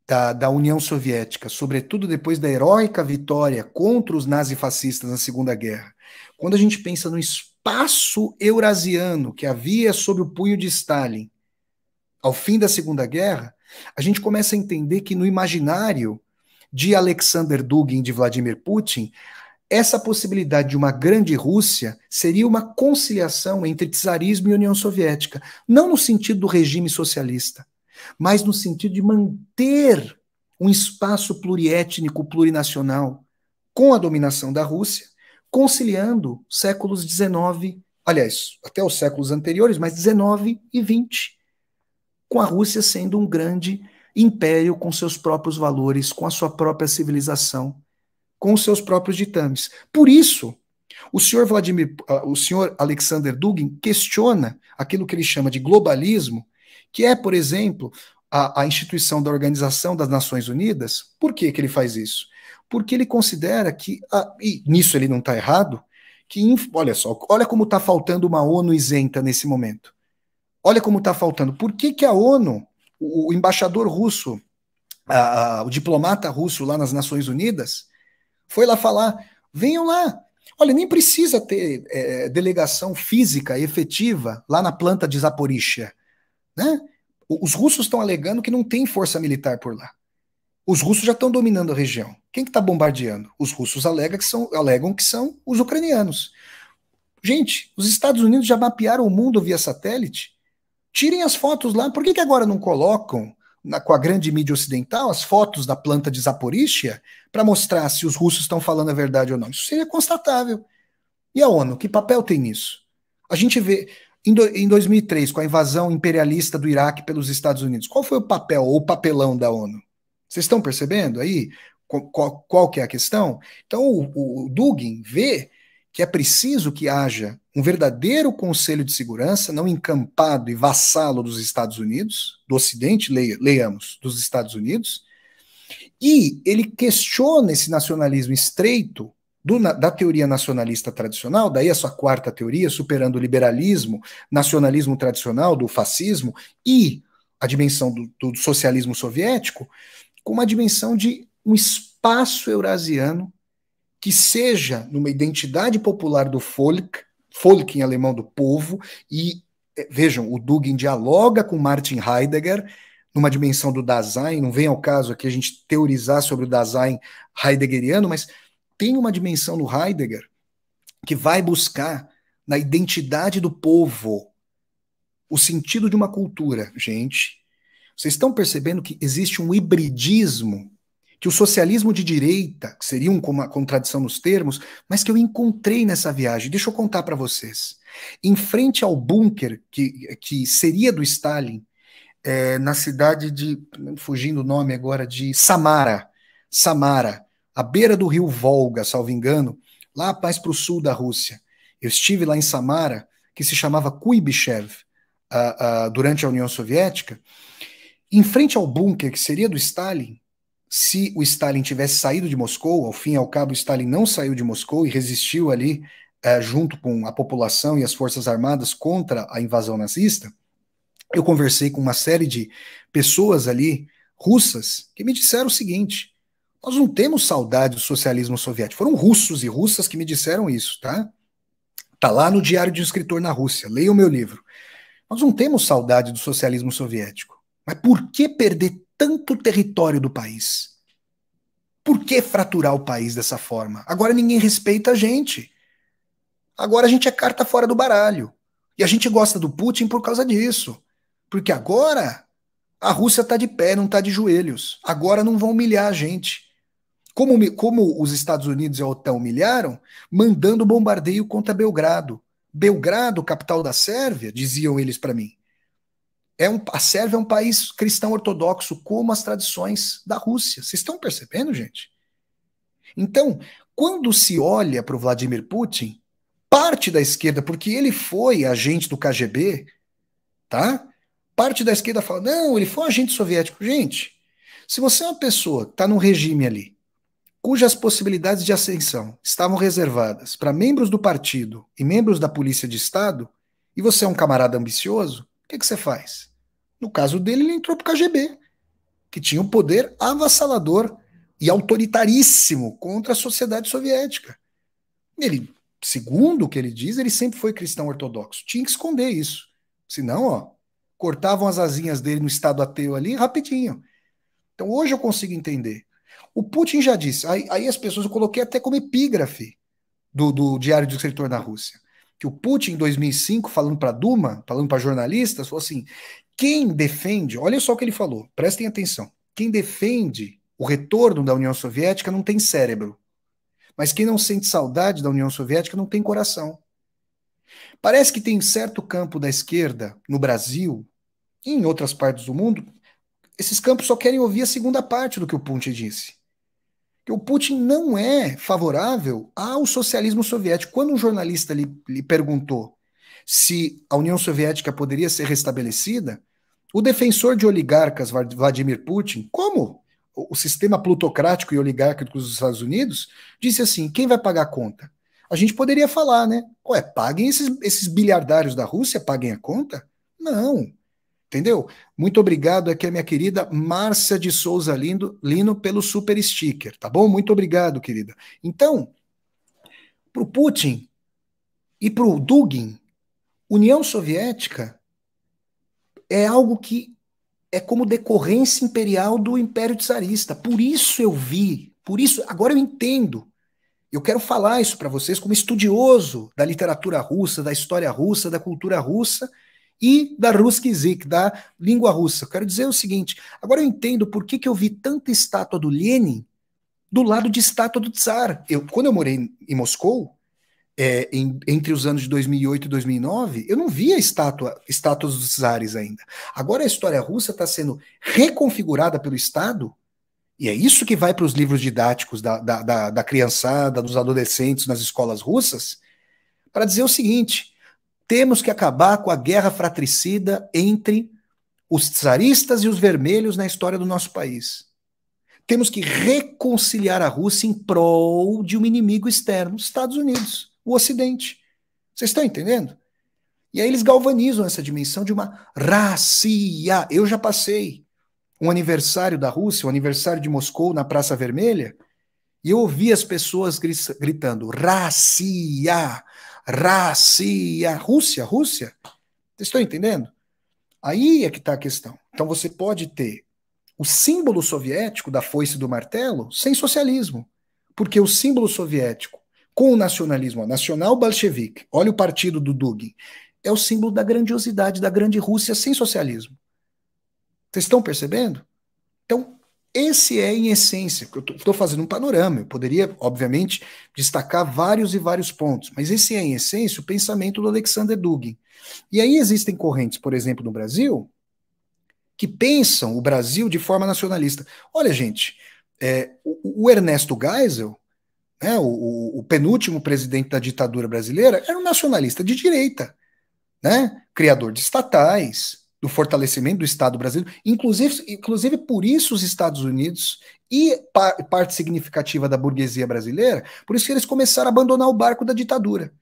da União Soviética, sobretudo depois da heróica vitória contra os nazifascistas na Segunda Guerra, quando a gente pensa no espaço eurasiano que havia sob o punho de Stalin ao fim da Segunda Guerra, a gente começa a entender que no imaginário de Alexander Dugin e de Vladimir Putin, essa possibilidade de uma grande Rússia seria uma conciliação entre czarismo e União Soviética, não no sentido do regime socialista, mas no sentido de manter um espaço pluriétnico, plurinacional, com a dominação da Rússia, conciliando séculos XIX, aliás, até os séculos anteriores, mas XIX e XX, com a Rússia sendo um grande império com seus próprios valores, com a sua própria civilização, com os seus próprios ditames. Por isso, o senhor Alexander Dugin questiona aquilo que ele chama de globalismo, que é, por exemplo, a instituição da Organização das Nações Unidas. Por que ele faz isso? Porque ele considera que, e nisso ele não está errado, que, olha só, olha como está faltando uma ONU isenta nesse momento. Olha como está faltando. Por que a ONU, o embaixador russo, o diplomata russo lá nas Nações Unidas, foi lá falar, venham lá. Olha, nem precisa ter delegação física efetiva lá na planta de Zaporizhia, né? Os russos estão alegando que não tem força militar por lá. Os russos já estão dominando a região. Quem que está bombardeando? Os russos alegam que são os ucranianos. Gente, os Estados Unidos já mapearam o mundo via satélite. Tirem as fotos lá. Por que agora não colocam com a grande mídia ocidental as fotos da planta de Zaporizhia para mostrar se os russos estão falando a verdade ou não? Isso seria constatável. E a ONU, que papel tem nisso? A gente vê... Em 2003, com a invasão imperialista do Iraque pelos Estados Unidos, qual foi o papel ou o papelão da ONU? Vocês estão percebendo aí qual que é a questão? Então, o Dugin vê que é preciso que haja um verdadeiro Conselho de Segurança, não encampado e vassalo dos Estados Unidos, do Ocidente, leiamos, dos Estados Unidos, e ele questiona esse nacionalismo estreito da teoria nacionalista tradicional, daí a sua quarta teoria, superando o liberalismo, nacionalismo tradicional, do fascismo e a dimensão do socialismo soviético, com uma dimensão de um espaço eurasiano que seja numa identidade popular do Volk em alemão do povo, e vejam, o Dugin dialoga com Martin Heidegger numa dimensão do Dasein, não vem ao caso aqui a gente teorizar sobre o Dasein heideggeriano, mas tem uma dimensão no Heidegger que vai buscar na identidade do povo o sentido de uma cultura. Gente, vocês estão percebendo que existe um hibridismo, que o socialismo de direita, que seria uma contradição nos termos, mas que eu encontrei nessa viagem. Deixa eu contar para vocês. Em frente ao bunker que seria do Stalin, na cidade de, fugindo o nome agora, de Samara, à beira do rio Volga, salvo engano, lá mais para o sul da Rússia. Eu estive lá em Samara, que se chamava Kuibychev, durante a União Soviética. Em frente ao bunker que seria do Stalin, se o Stalin tivesse saído de Moscou, ao fim e ao cabo o Stalin não saiu de Moscou e resistiu ali junto com a população e as forças armadas contra a invasão nazista, Eu conversei com uma série de pessoas ali, russas, que me disseram o seguinte: nós não temos saudade do socialismo soviético. Foram russos e russas que me disseram isso, tá? Tá lá no Diário de um Escritor na Rússia. Leia o meu livro. Nós não temos saudade do socialismo soviético. Mas por que perder tanto território do país? Por que fraturar o país dessa forma? Agora ninguém respeita a gente. Agora a gente é carta fora do baralho. E a gente gosta do Putin por causa disso. Porque agora a Rússia está de pé, não está de joelhos. Agora não vão humilhar a gente. Como os Estados Unidos e a OTAN humilharam, mandando bombardeio contra Belgrado. Belgrado, capital da Sérvia, diziam eles para mim. A Sérvia é um país cristão ortodoxo, como as tradições da Rússia. Vocês estão percebendo, gente? Então, quando se olha para o Vladimir Putin, parte da esquerda, porque ele foi agente do KGB, tá? Parte da esquerda fala, não, ele foi um agente soviético. Gente, se você é uma pessoa que está num regime ali, cujas possibilidades de ascensão estavam reservadas para membros do partido e membros da Polícia de Estado, e você é um camarada ambicioso, o que você faz? No caso dele, ele entrou para o KGB, que tinha um poder avassalador e autoritaríssimo contra a sociedade soviética. Ele, segundo o que ele diz, ele sempre foi cristão ortodoxo. Tinha que esconder isso. Senão, ó, cortavam as asinhas dele no estado ateu ali rapidinho. Então hoje eu consigo entender. O Putin já disse, aí as pessoas, eu coloquei até como epígrafe do Diário do Escritor na Rússia, que o Putin, em 2005, falando para a Duma, falando para jornalistas, falou assim, quem defende, olha só o que ele falou, prestem atenção, quem defende o retorno da União Soviética não tem cérebro, mas quem não sente saudade da União Soviética não tem coração. Parece que tem certo campo da esquerda no Brasil e em outras partes do mundo, esses campos só querem ouvir a segunda parte do que o Putin disse. Que o Putin não é favorável ao socialismo soviético. Quando um jornalista lhe perguntou se a União Soviética poderia ser restabelecida, o defensor de oligarcas, Vladimir Putin, como o sistema plutocrático e oligárquico dos Estados Unidos, disse assim, quem vai pagar a conta? A gente poderia falar, né? Ué, paguem esses bilhardários da Rússia, paguem a conta? Não. Entendeu? Muito obrigado aqui a minha querida Márcia de Souza Lino pelo super sticker, tá bom? Muito obrigado, querida. Então, para o Putin e para o Dugin, União Soviética é algo que é como decorrência imperial do Império Tsarista. Por isso eu vi, por isso, agora eu entendo. Eu quero falar isso para vocês como estudioso da literatura russa, da história russa, da cultura russa, e da Rусский язык, da língua russa. Eu quero dizer o seguinte, agora eu entendo por que eu vi tanta estátua do Lenin do lado de estátua do Tsar. Quando eu morei em Moscou, entre os anos de 2008 e 2009, eu não via estátuas dos czares ainda. Agora a história russa está sendo reconfigurada pelo Estado, e é isso que vai para os livros didáticos da criançada, dos adolescentes nas escolas russas, para dizer o seguinte, temos que acabar com a guerra fratricida entre os tsaristas e os vermelhos na história do nosso país. Temos que reconciliar a Rússia em prol de um inimigo externo, os Estados Unidos, o Ocidente. Vocês estão entendendo? E aí eles galvanizam essa dimensão de uma racia. Eu já passei um aniversário da Rússia, um aniversário de Moscou na Praça Vermelha, e eu ouvi as pessoas gritando racia, racia, Rússia, Rússia. Vocês estão entendendo? Aí é que está a questão. Então você pode ter o símbolo soviético da foice e do martelo sem socialismo. Porque o símbolo soviético com o nacionalismo, nacional bolchevique, olha o partido do Dugin, é o símbolo da grandiosidade da grande Rússia sem socialismo. Vocês estão percebendo? Então, esse é, em essência, que eu estou fazendo um panorama. Eu poderia, obviamente, destacar vários e vários pontos, mas esse é, em essência, o pensamento do Alexander Dugin. E aí existem correntes, por exemplo, no Brasil, que pensam o Brasil de forma nacionalista. Olha, gente, o Ernesto Geisel, né, o penúltimo presidente da ditadura brasileira, era um nacionalista de direita, né, criador de estatais, do fortalecimento do Estado brasileiro, inclusive por isso os Estados Unidos e parte significativa da burguesia brasileira, por isso que eles começaram a abandonar o barco da ditadura.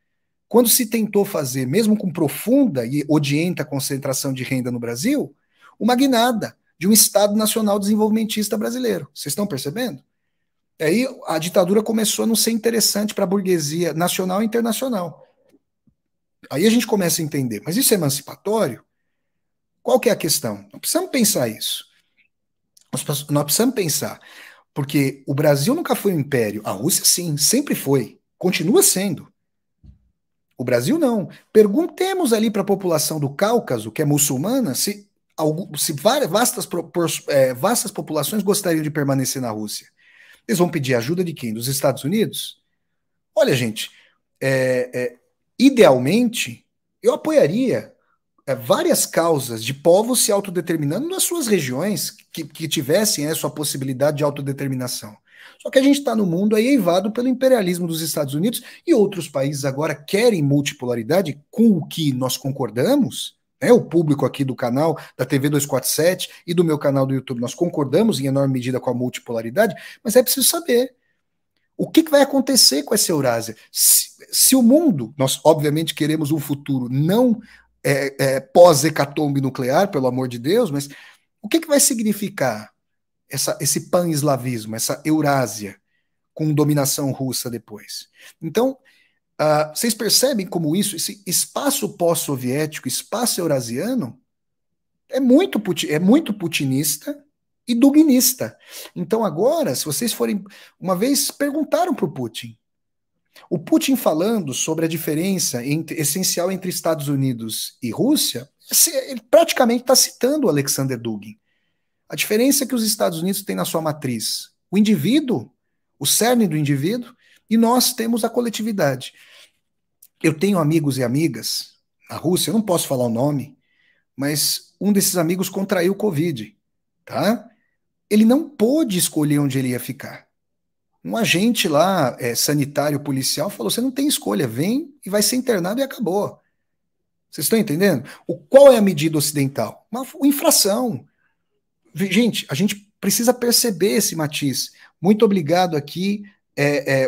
quando se tentou fazer, mesmo com profunda e odienta concentração de renda no Brasil, uma guinada de um Estado Nacional Desenvolvimentista brasileiro. Vocês estão percebendo? Aí a ditadura começou a não ser interessante para a burguesia nacional e internacional. Aí a gente começa a entender, mas isso é emancipatório? Qual que é a questão? Nós precisamos pensar isso. Nós precisamos pensar, porque o Brasil nunca foi um império, a Rússia sim, sempre foi, continua sendo. O Brasil não. Perguntemos ali para a população do Cáucaso, que é muçulmana, se vastas populações gostariam de permanecer na Rússia. Eles vão pedir ajuda de quem? Dos Estados Unidos? Olha, gente, idealmente, eu apoiaria várias causas de povos se autodeterminando nas suas regiões que tivessem essa possibilidade de autodeterminação. Só que a gente está no mundo aí eivado pelo imperialismo dos Estados Unidos e outros países agora querem multipolaridade com o que nós concordamos, né? O público aqui do canal da TV 247 e do meu canal do YouTube, nós concordamos em enorme medida com a multipolaridade, mas é preciso saber o que vai acontecer com essa Eurásia. Se o mundo, nós obviamente queremos um futuro não pós-hecatombe nuclear, pelo amor de Deus, mas o que vai significar esse pan-eslavismo, essa Eurásia com dominação russa depois? Então, vocês percebem como esse espaço pós-soviético, espaço eurasiano, é muito putinista e duguinista. Então agora, se vocês forem, uma vez perguntaram para o Putin falando sobre a diferença essencial entre Estados Unidos e Rússia, ele praticamente está citando o Alexander Dugin. A diferença que os Estados Unidos têm na sua matriz, o indivíduo, o cerne do indivíduo, e nós temos a coletividade. Eu tenho amigos e amigas na Rússia, eu não posso falar o nome, mas um desses amigos contraiu Covid, tá? Ele não pôde escolher onde ele ia ficar. Um agente lá, sanitário, policial, falou: você não tem escolha, vem e vai ser internado e acabou. Vocês estão entendendo? Qual é a medida ocidental? Uma infração. Gente, a gente precisa perceber esse matiz. Muito obrigado aqui.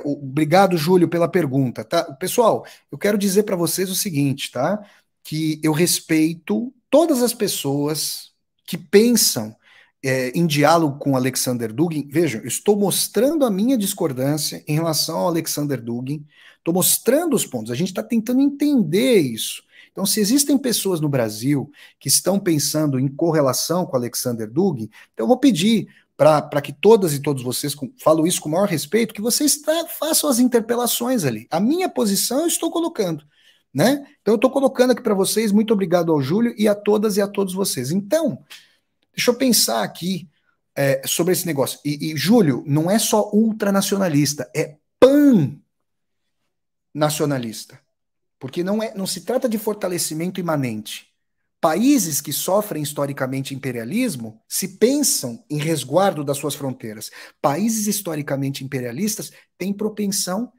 Obrigado, Júlio, pela pergunta. Tá? Pessoal, eu quero dizer para vocês o seguinte, tá? Que eu respeito todas as pessoas que pensam em diálogo com Alexander Dugin. Vejam, eu estou mostrando a minha discordância em relação ao Alexander Dugin, estou mostrando os pontos, a gente está tentando entender isso. Então, se existem pessoas no Brasil que estão pensando em correlação com Alexander Dugin, então eu vou pedir para que todas e todos vocês, falo isso com o maior respeito, que vocês façam as interpelações ali. A minha posição eu estou colocando, né? Então eu estou colocando aqui para vocês, muito obrigado ao Júlio e a todas e a todos vocês. Então, deixa eu pensar aqui sobre esse negócio. E, Júlio, não é só ultranacionalista, é pan-nacionalista. Porque não se trata de fortalecimento imanente. Países que sofrem historicamente imperialismo se pensam em resguardo das suas fronteiras. Países historicamente imperialistas têm propensão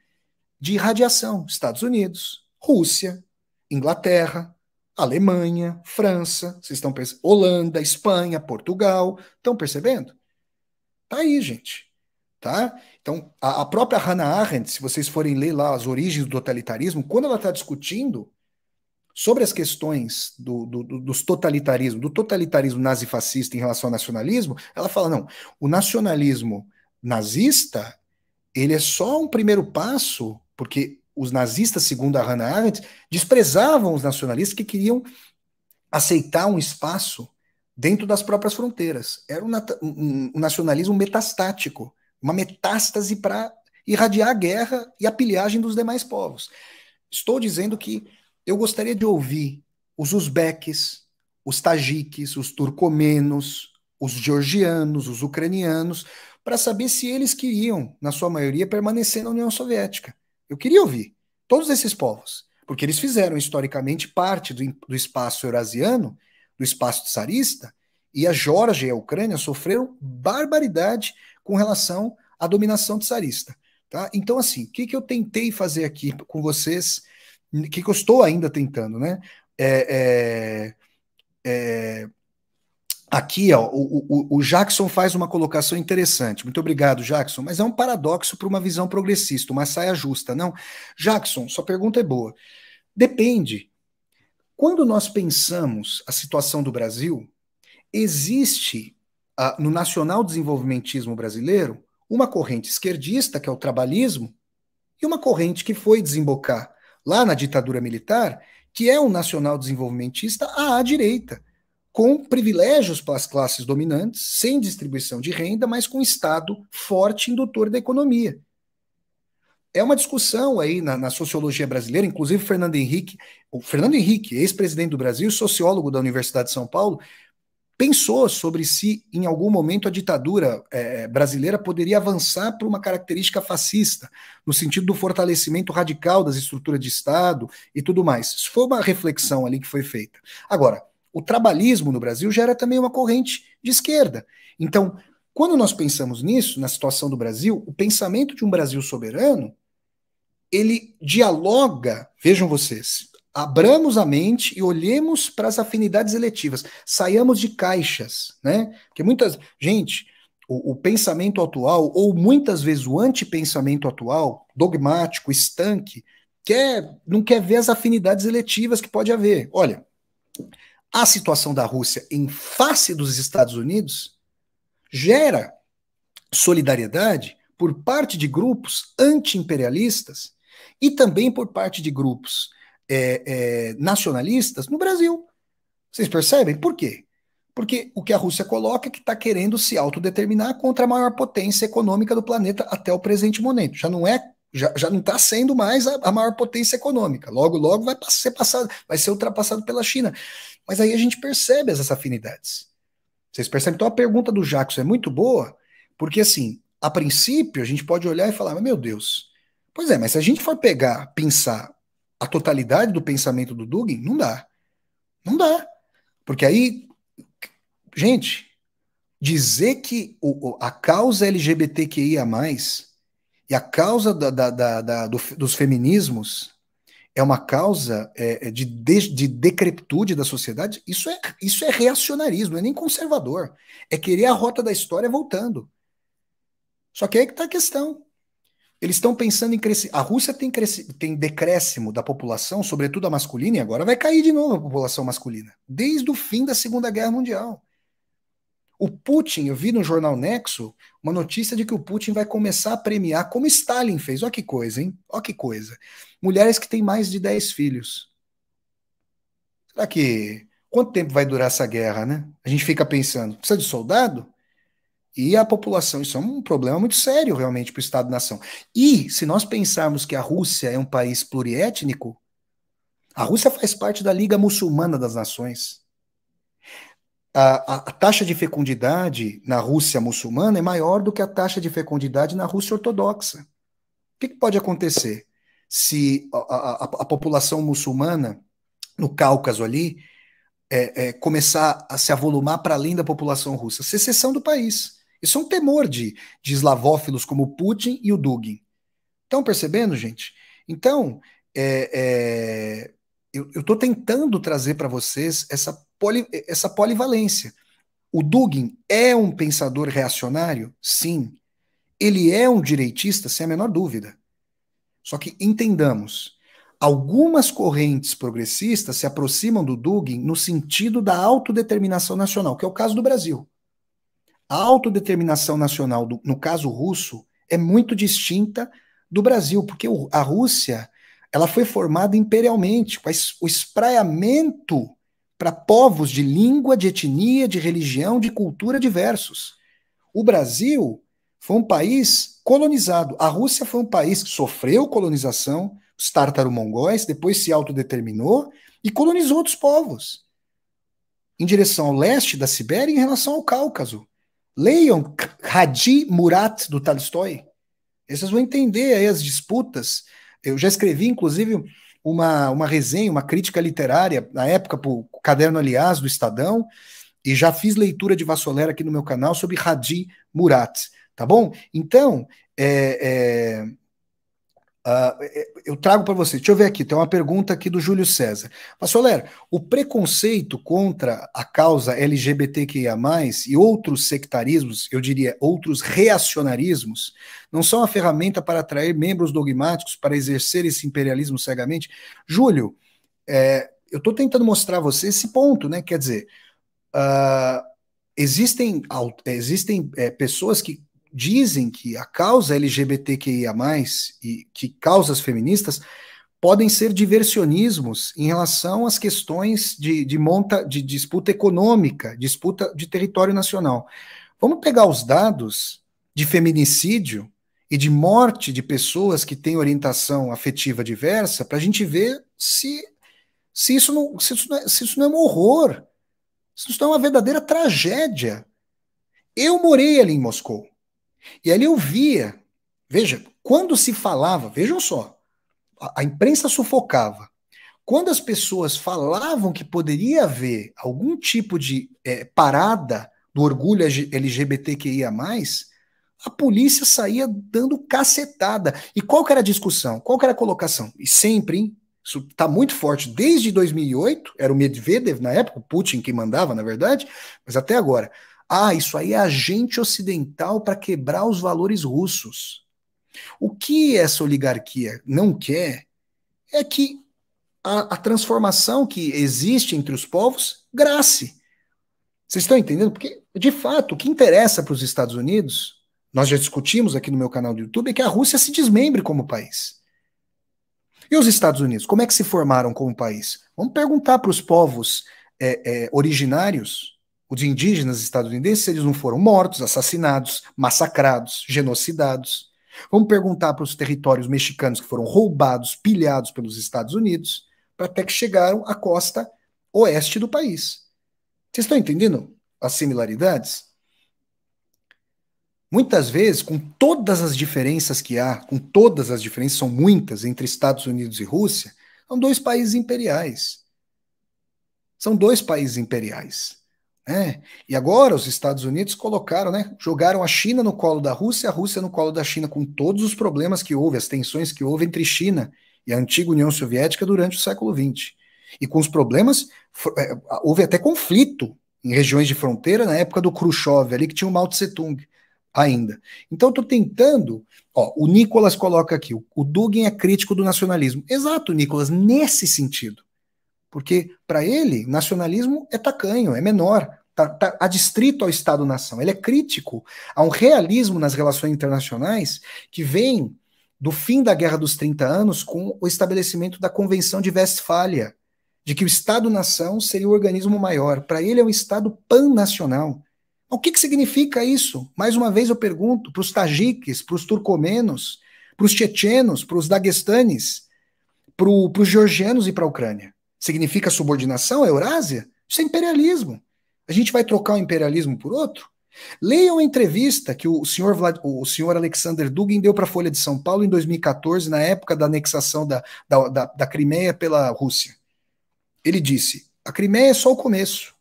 de irradiação. Estados Unidos, Rússia, Inglaterra, Alemanha, França, vocês estão pensando, Holanda, Espanha, Portugal, estão percebendo? Tá aí, gente. Tá? Então, a própria Hannah Arendt, se vocês forem ler lá as origens do totalitarismo, quando ela está discutindo sobre as questões dos totalitarismos, do totalitarismo nazifascista em relação ao nacionalismo, ela fala, não, o nacionalismo nazista, ele é só um primeiro passo, porque os nazistas, segundo a Hannah Arendt, desprezavam os nacionalistas que queriam aceitar um espaço dentro das próprias fronteiras. Era um nacionalismo metastático, uma metástase para irradiar a guerra e a pilhagem dos demais povos. Estou dizendo que eu gostaria de ouvir os uzbeques, os tajiques, os turcomenos, os georgianos, os ucranianos, para saber se eles queriam, na sua maioria, permanecer na União Soviética. Eu queria ouvir todos esses povos, porque eles fizeram historicamente parte do espaço eurasiano, do espaço tsarista, e a Geórgia e a Ucrânia sofreram barbaridade com relação à dominação tsarista. Tá? Então, assim, o que eu tentei fazer aqui com vocês, o que eu estou ainda tentando, né? Aqui, ó, o Jackson faz uma colocação interessante. Muito obrigado, Jackson. Mas é um paradoxo para uma visão progressista, uma saia justa, não? Jackson, sua pergunta é boa. Depende. Quando nós pensamos a situação do Brasil, existe no nacional desenvolvimentismo brasileiro uma corrente esquerdista, que é o trabalhismo, e uma corrente que foi desembocar lá na ditadura militar, que é um nacional desenvolvimentista à direita, com privilégios para as classes dominantes, sem distribuição de renda, mas com Estado forte indutor da economia. É uma discussão aí na sociologia brasileira, inclusive o Fernando Henrique, ex-presidente do Brasil, sociólogo da Universidade de São Paulo, pensou sobre se em algum momento a ditadura brasileira poderia avançar por uma característica fascista, no sentido do fortalecimento radical das estruturas de Estado e tudo mais. Isso foi uma reflexão ali que foi feita. Agora, o trabalhismo no Brasil gera também uma corrente de esquerda. Então, quando nós pensamos nisso, na situação do Brasil, o pensamento de um Brasil soberano, ele dialoga, vejam vocês, abramos a mente e olhemos para as afinidades eletivas, saiamos de caixas, né? Porque gente, o pensamento atual, ou muitas vezes o antipensamento atual, dogmático, estanque, não quer ver as afinidades eletivas que pode haver. Olha, a situação da Rússia em face dos Estados Unidos gera solidariedade por parte de grupos anti-imperialistas e também por parte de grupos nacionalistas no Brasil. Vocês percebem? Por quê? Porque o que a Rússia coloca é que está querendo se autodeterminar contra a maior potência econômica do planeta até o presente momento. Já não está sendo mais a maior potência econômica. Logo, logo vai ser ultrapassado pela China. Mas aí a gente percebe essas afinidades. Vocês percebem? Então a pergunta do Jackson é muito boa, porque assim, a princípio a gente pode olhar e falar, mas meu Deus, pois é, mas se a gente for pensar a totalidade do pensamento do Dugin, não dá. Não dá. Porque aí, gente, dizer que a causa LGBTQIA+, e a causa dos feminismos é uma causa de decrepitude da sociedade, isso é reacionarismo, não é nem conservador. É querer a rota da história voltando. Só que aí que está a questão. Eles estão pensando em crescer. A Rússia tem decréscimo da população, sobretudo a masculina, e agora vai cair de novo a população masculina, desde o fim da Segunda Guerra Mundial. O Putin, eu vi no jornal Nexo uma notícia de que o Putin vai começar a premiar, como Stalin fez. Olha que coisa, hein? Olha que coisa. Mulheres que têm mais de 10 filhos. Será que. Quanto tempo vai durar essa guerra, né? A gente fica pensando, precisa de soldado? E a população, isso é um problema muito sério realmente para o Estado-nação. E se nós pensarmos que a Rússia é um país pluriétnico, a Rússia faz parte da Liga Muçulmana das Nações. A taxa de fecundidade na Rússia muçulmana é maior do que a taxa de fecundidade na Rússia ortodoxa. O que pode acontecer se a população muçulmana no Cáucaso ali começar a se avolumar para além da população russa? Secessão do país. Isso é um temor de eslavófilos como o Putin e o Dugin. Estão percebendo, gente? Então, eu estou tentando trazer para vocês essa polivalência. O Dugin é um pensador reacionário? Sim. Ele é um direitista, sem a menor dúvida. Só que entendamos, algumas correntes progressistas se aproximam do Dugin no sentido da autodeterminação nacional, que é o caso do Brasil. A autodeterminação nacional, no caso russo, é muito distinta do Brasil, porque a Rússia ela foi formada imperialmente, com o espraiamento para povos de língua, de etnia, de religião, de cultura diversos. O Brasil foi um país colonizado. A Rússia foi um país que sofreu colonização, os tártaro-mongóis, depois se autodeterminou e colonizou outros povos, em direção ao leste da Sibéria e em relação ao Cáucaso. Leiam Hadi Murat, do Tolstói. Vocês vão entender aí as disputas. Eu já escrevi, inclusive, uma resenha, uma crítica literária, na época, para o Caderno Aliás, do Estadão, e já fiz leitura de Vassolera aqui no meu canal sobre Hadi Murat, tá bom? Então, Eu trago para você, deixa eu ver aqui, tem uma pergunta aqui do Júlio César. Mas, Soler, o preconceito contra a causa LGBTQIA+, e outros sectarismos, eu diria outros reacionarismos, não são a ferramenta para atrair membros dogmáticos para exercer esse imperialismo cegamente? Júlio, eu estou tentando mostrar a você esse ponto, né? Quer dizer, uh, existem pessoas que dizem que a causa LGBTQIA+, e que causas feministas podem ser diversionismos em relação às questões de disputa econômica, disputa de território nacional. Vamos pegar os dados de feminicídio e de morte de pessoas que têm orientação afetiva diversa para a gente ver se isso não é um horror, se isso não é uma verdadeira tragédia. Eu morei ali em Moscou. E ali eu via, veja, quando se falava, vejam só, a imprensa sufocava. Quando as pessoas falavam que poderia haver algum tipo de parada do orgulho LGBTQIA+, a polícia saía dando cacetada. E qual que era a discussão? Qual que era a colocação? E sempre, hein? Isso está muito forte. Desde 2008, era o Medvedev na época, o Putin que mandava, na verdade, mas até agora. Ah, isso aí é agente ocidental para quebrar os valores russos. O que essa oligarquia não quer é que a transformação que existe entre os povos grace. Vocês estão entendendo? Porque, de fato, o que interessa para os Estados Unidos, nós já discutimos aqui no meu canal do YouTube, é que a Rússia se desmembre como país. E os Estados Unidos, como é que se formaram como país? Vamos perguntar para os povos originários, os indígenas estadunidenses, se eles não foram mortos, assassinados, massacrados, genocidados. Vamos perguntar para os territórios mexicanos que foram roubados, pilhados pelos Estados Unidos, para até que chegaram à costa oeste do país. Vocês estão entendendo as similaridades? Muitas vezes, com todas as diferenças que há, com todas as diferenças, são muitas entre Estados Unidos e Rússia, são dois países imperiais. São dois países imperiais. Né? E agora os Estados Unidos colocaram, né, jogaram a China no colo da Rússia, a Rússia no colo da China, com todos os problemas que houve, as tensões que houve entre China e a antiga União Soviética durante o século XX. E com os problemas, houve até conflito em regiões de fronteira na época do Khrushchev, ali que tinha o Mao Tse Tung ainda. Então, estou tentando. Ó, o Nicolas coloca aqui: o Dugin é crítico do nacionalismo. Exato, Nicolas, nesse sentido. Porque, para ele, nacionalismo é tacanho, é menor, tá adstrito ao Estado-nação. Ele é crítico a um realismo nas relações internacionais que vem do fim da Guerra dos 30 Anos com o estabelecimento da Convenção de Westfália, de que o Estado-nação seria o organismo maior. Para ele, é um Estado pan-nacional. O que significa isso? Mais uma vez eu pergunto para os tajiques, para os turcomenos, para os tchetchenos, para os daguestanes, para os georgianos e para a Ucrânia. Significa subordinação à Eurásia? Isso é imperialismo. A gente vai trocar o imperialismo por outro? Leiam a entrevista que o senhor Alexander Dugin deu para a Folha de São Paulo em 2014, na época da anexação da Crimeia pela Rússia. Ele disse: a Crimeia é só o começo.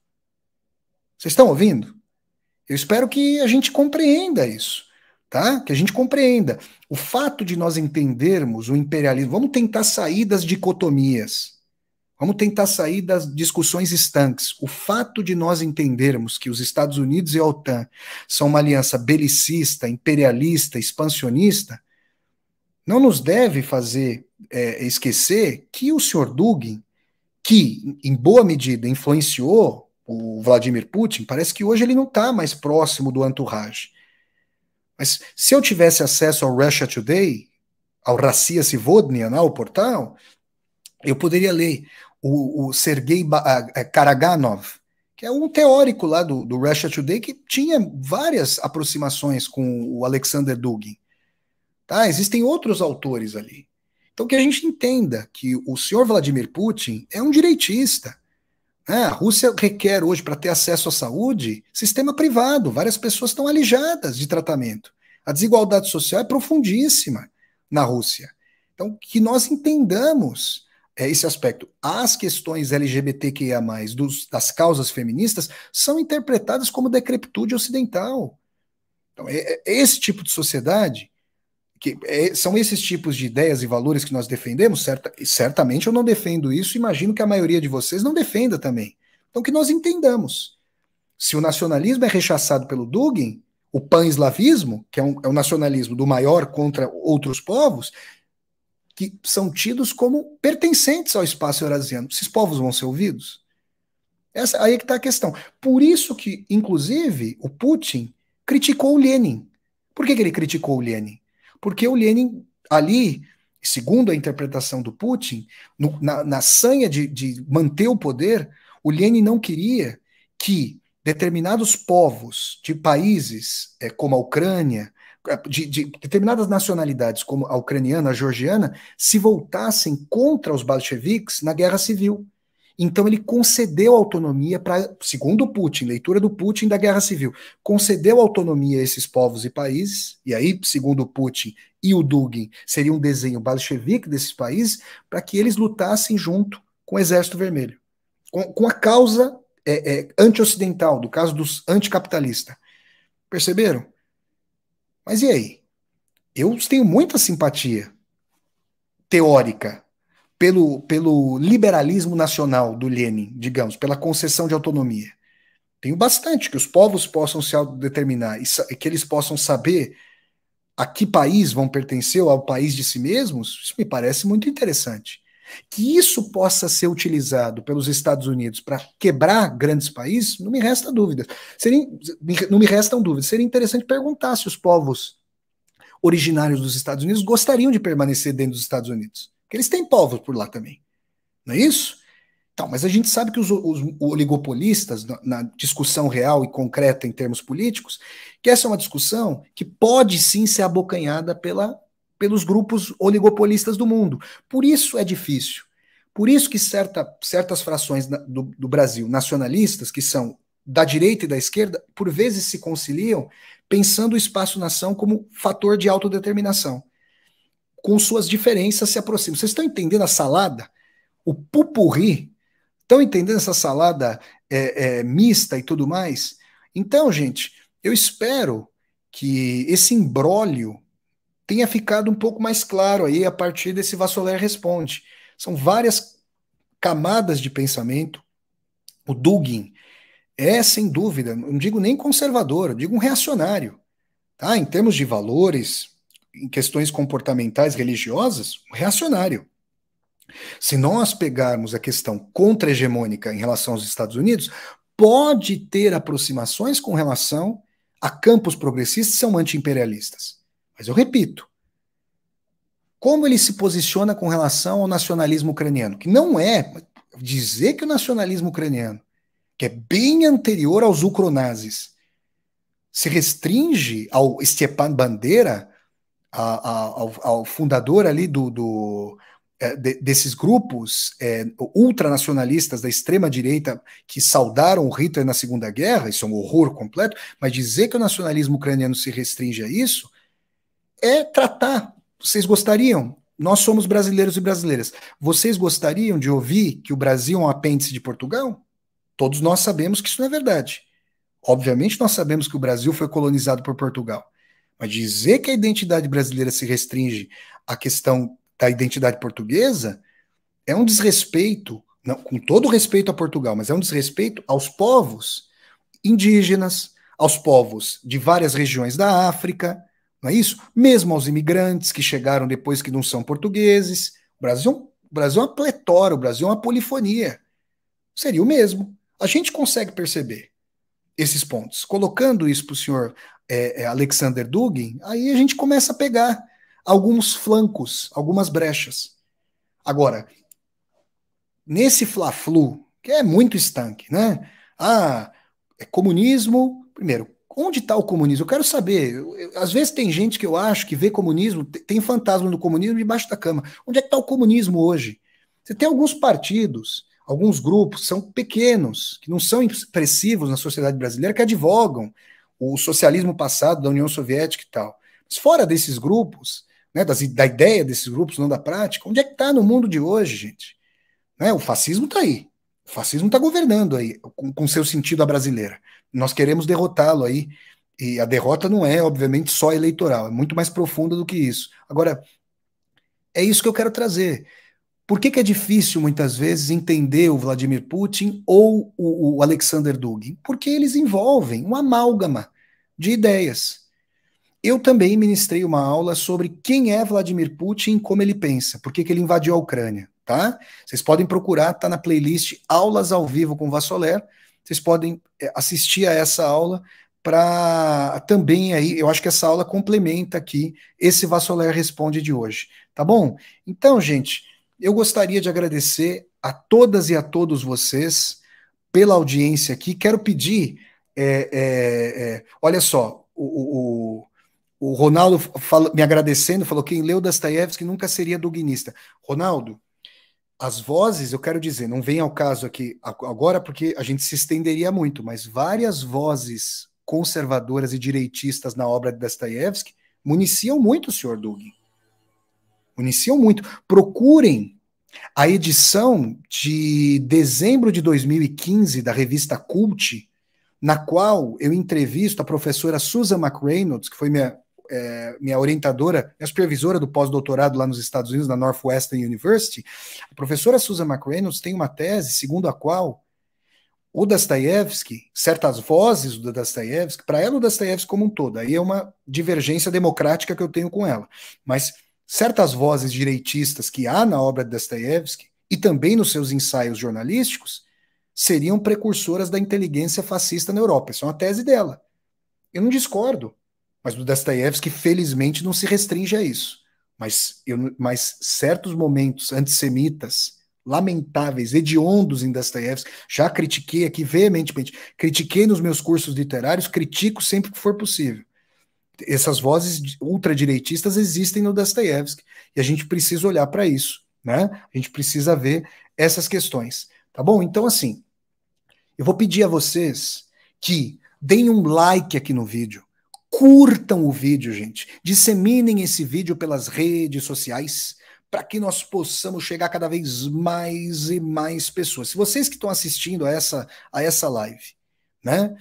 Vocês estão ouvindo? Eu espero que a gente compreenda isso, tá? Que a gente compreenda. O fato de nós entendermos o imperialismo, vamos tentar sair das dicotomias, vamos tentar sair das discussões estanques. O fato de nós entendermos que os Estados Unidos e a OTAN são uma aliança belicista, imperialista, expansionista, não nos deve fazer esquecer que o senhor Dugin, que em boa medida influenciou o Vladimir Putin, parece que hoje ele não está mais próximo do entourage. Mas se eu tivesse acesso ao Russia Today, ao Rossiya Sivodnia, ao portal, eu poderia ler o Sergei Karaganov, que é um teórico lá do Russia Today que tinha várias aproximações com o Alexander Dugin. Tá? Existem outros autores ali. Então que a gente entenda que o senhor Vladimir Putin é um direitista. A Rússia requer hoje, para ter acesso à saúde, sistema privado. Várias pessoas estão alijadas de tratamento. A desigualdade social é profundíssima na Rússia. Então, que nós entendamos esse aspecto. As questões LGBTQIA+, das causas feministas, são interpretadas como decrepitude ocidental. Então, esse tipo de sociedade São esses tipos de ideias e valores que nós defendemos? Certamente eu não defendo isso, imagino que a maioria de vocês não defenda também. Então, que nós entendamos. Se o nacionalismo é rechaçado pelo Dugin, o pan-eslavismo, que é o nacionalismo do maior contra outros povos, que são tidos como pertencentes ao espaço eurasiano, esses povos vão ser ouvidos? Aí é que está a questão. Por isso que, inclusive, o Putin criticou o Lenin. Por que ele criticou o Lenin? Porque o Lenin, ali, segundo a interpretação do Putin, na sanha de manter o poder, o Lenin não queria que determinados povos de países como a Ucrânia, de determinadas nacionalidades, como a ucraniana, a georgiana, se voltassem contra os bolcheviques na guerra civil. Então ele concedeu autonomia para, segundo o Putin, leitura do Putin da Guerra Civil, concedeu autonomia a esses povos e países, e aí, segundo o Putin e o Dugin, seria um desenho bolchevique desses países, para que eles lutassem junto com o Exército Vermelho, com a causa anti-ocidental, do caso dos anticapitalistas. Perceberam? Mas e aí? Eu tenho muita simpatia teórica pelo liberalismo nacional do Lenin, digamos, pela concessão de autonomia. Tenho bastante, que os povos possam se autodeterminar e que eles possam saber a que país vão pertencer, ao país de si mesmos, isso me parece muito interessante. Que isso possa ser utilizado pelos Estados Unidos para quebrar grandes países, não me resta dúvida. Não me restam dúvidas. Seria interessante perguntar se os povos originários dos Estados Unidos gostariam de permanecer dentro dos Estados Unidos. Porque eles têm povos por lá também. Não é isso? Então, mas a gente sabe que os oligopolistas, na discussão real e concreta em termos políticos, que essa é uma discussão que pode sim ser abocanhada pelos grupos oligopolistas do mundo. Por isso é difícil. Por isso que certas frações do Brasil, nacionalistas, que são da direita e da esquerda, por vezes se conciliam pensando o espaço-nação como fator de autodeterminação. Com suas diferenças se aproximam. Vocês estão entendendo a salada? O pupurri? Estão entendendo essa salada mista e tudo mais? Então, gente, eu espero que esse imbróglio tenha ficado um pouco mais claro aí a partir desse Vassoler Responde. São várias camadas de pensamento. O Dugin é, sem dúvida, não digo nem conservador, eu digo um reacionário. Tá? Em termos de valores, em questões comportamentais, religiosas, um reacionário. Se nós pegarmos a questão contra-hegemônica em relação aos Estados Unidos, pode ter aproximações com relação a campos progressistas que são anti-imperialistas. Mas eu repito, como ele se posiciona com relação ao nacionalismo ucraniano, que não é dizer que o nacionalismo ucraniano, que é bem anterior aos ucronazis, se restringe ao Stepan Bandera, ao fundador ali desses grupos ultranacionalistas da extrema-direita que saudaram o Hitler na Segunda Guerra, isso é um horror completo, mas dizer que o nacionalismo ucraniano se restringe a isso é tratar. Vocês gostariam? Nós somos brasileiros e brasileiras. Vocês gostariam de ouvir que o Brasil é um apêndice de Portugal? Todos nós sabemos que isso não é verdade. Obviamente nós sabemos que o Brasil foi colonizado por Portugal. Mas dizer que a identidade brasileira se restringe à questão da identidade portuguesa é um desrespeito, não, com todo respeito a Portugal, mas é um desrespeito aos povos indígenas, aos povos de várias regiões da África, não é isso? Mesmo aos imigrantes que chegaram depois que não são portugueses. O Brasil é uma pletora, o Brasil é uma polifonia. Seria o mesmo. A gente consegue perceber esses pontos. Colocando isso para o senhor Alexander Dugin, aí a gente começa a pegar alguns flancos, algumas brechas. Agora, nesse fla-flu, que é muito estanque, né? É comunismo. Primeiro, onde está o comunismo? Eu quero saber. Às vezes tem gente que eu acho que vê comunismo, tem fantasma do comunismo debaixo da cama. Onde é que está o comunismo hoje? Você tem alguns partidos, alguns grupos, são pequenos, que não são expressivos na sociedade brasileira, que advogam o socialismo passado da União Soviética e tal. Mas fora desses grupos, né, da ideia desses grupos, não da prática, onde é que está no mundo de hoje, gente? Né, o fascismo está aí. O fascismo está governando aí, com seu sentido à brasileira. Nós queremos derrotá-lo aí E a derrota não é, obviamente, só eleitoral, é muito mais profunda do que isso. Agora, é isso que eu quero trazer. Por que que é difícil, muitas vezes, entender o Vladimir Putin ou o Alexander Dugin? Porque eles envolvem uma amálgama de ideias. Eu também ministrei uma aula sobre quem é Vladimir Putin e como ele pensa, por que que ele invadiu a Ucrânia, tá? Vocês podem procurar, tá na playlist Aulas ao Vivo com Vassoler. Vocês podem assistir a essa aula para também aí, eu acho que essa aula complementa aqui esse Vassoler Responde de hoje, tá bom? Então, gente, eu gostaria de agradecer a todas e a todos vocês pela audiência aqui. Quero pedir, olha só, o Ronaldo me agradecendo, falou que quem leu Dostoiévski nunca seria duguinista. Ronaldo, as vozes, eu quero dizer, não vem ao caso aqui agora porque a gente se estenderia muito, mas várias vozes conservadoras e direitistas na obra de Dostoiévski municiam muito o senhor Dugin. Municiam muito. Procurem a edição de dezembro de 2015 da revista Cult, na qual eu entrevisto a professora Susan McReynolds, que foi minha orientadora, minha supervisora do pós-doutorado lá nos Estados Unidos, na Northwestern University. A professora Susan McReynolds tem uma tese segundo a qual o Dostoiévski, certas vozes do Dostoiévski, para ela o Dostoiévski como um todo, aí é uma divergência democrática que eu tenho com ela, mas certas vozes direitistas que há na obra de Dostoiévski e também nos seus ensaios jornalísticos seriam precursoras da inteligência fascista na Europa. Isso é uma tese dela. Eu não discordo, mas o Dostoiévski, felizmente, não se restringe a isso. Mas certos momentos antissemitas, lamentáveis, hediondos em Dostoiévski, já critiquei aqui veementemente, critiquei nos meus cursos literários, critico sempre que for possível. Essas vozes ultradireitistas existem no Dostoiévski, e a gente precisa olhar para isso, né? A gente precisa ver essas questões, tá bom? Então, assim, eu vou pedir a vocês que deem um like aqui no vídeo, curtam o vídeo, gente, disseminem esse vídeo pelas redes sociais para que nós possamos chegar cada vez mais e mais pessoas. Se vocês que estão assistindo a essa live, né,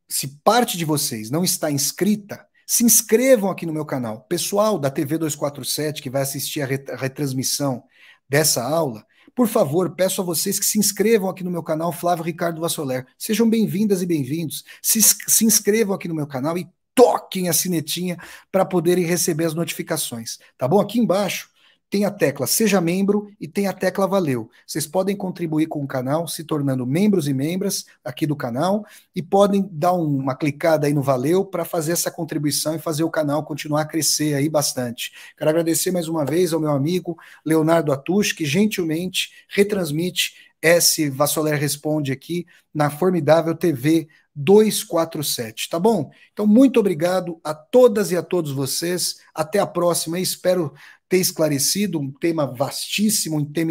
se parte de vocês não está inscrita, se inscrevam aqui no meu canal. Pessoal da TV 247 que vai assistir a retransmissão dessa aula, por favor, peço a vocês que se inscrevam aqui no meu canal Flávio Ricardo Vassoler. Sejam bem-vindas e bem-vindos. Se inscrevam aqui no meu canal e toquem a sinetinha para poderem receber as notificações. Tá bom? Aqui embaixo tem a tecla Seja Membro e tem a tecla Valeu. Vocês podem contribuir com o canal se tornando membros e membras aqui do canal e podem dar uma clicada aí no Valeu para fazer essa contribuição e fazer o canal continuar a crescer aí bastante. Quero agradecer mais uma vez ao meu amigo Leonardo Atush, que gentilmente retransmite esse Vassoler Responde aqui na formidável TV 247, tá bom? Então, muito obrigado a todas e a todos vocês. Até a próxima. Espero ter esclarecido um tema vastíssimo, um tema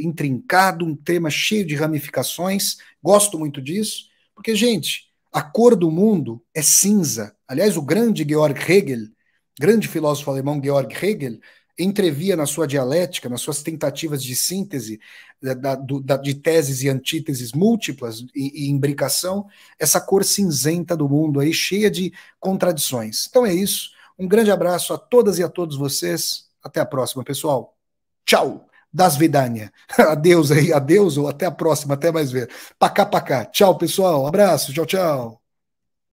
intrincado, um tema cheio de ramificações. Gosto muito disso, porque, gente, a cor do mundo é cinza. Aliás, o grande Georg Hegel, grande filósofo alemão Georg Hegel, entrevia na sua dialética, nas suas tentativas de síntese de teses e antíteses múltiplas e imbricação, essa cor cinzenta do mundo aí, cheia de contradições. Então é isso. Um grande abraço a todas e a todos vocês. Até a próxima, pessoal. Tchau. Das vidania. Adeus aí, adeus ou até a próxima, até mais ver. Pacá, pacá. Tchau, pessoal. Abraço. Tchau, tchau.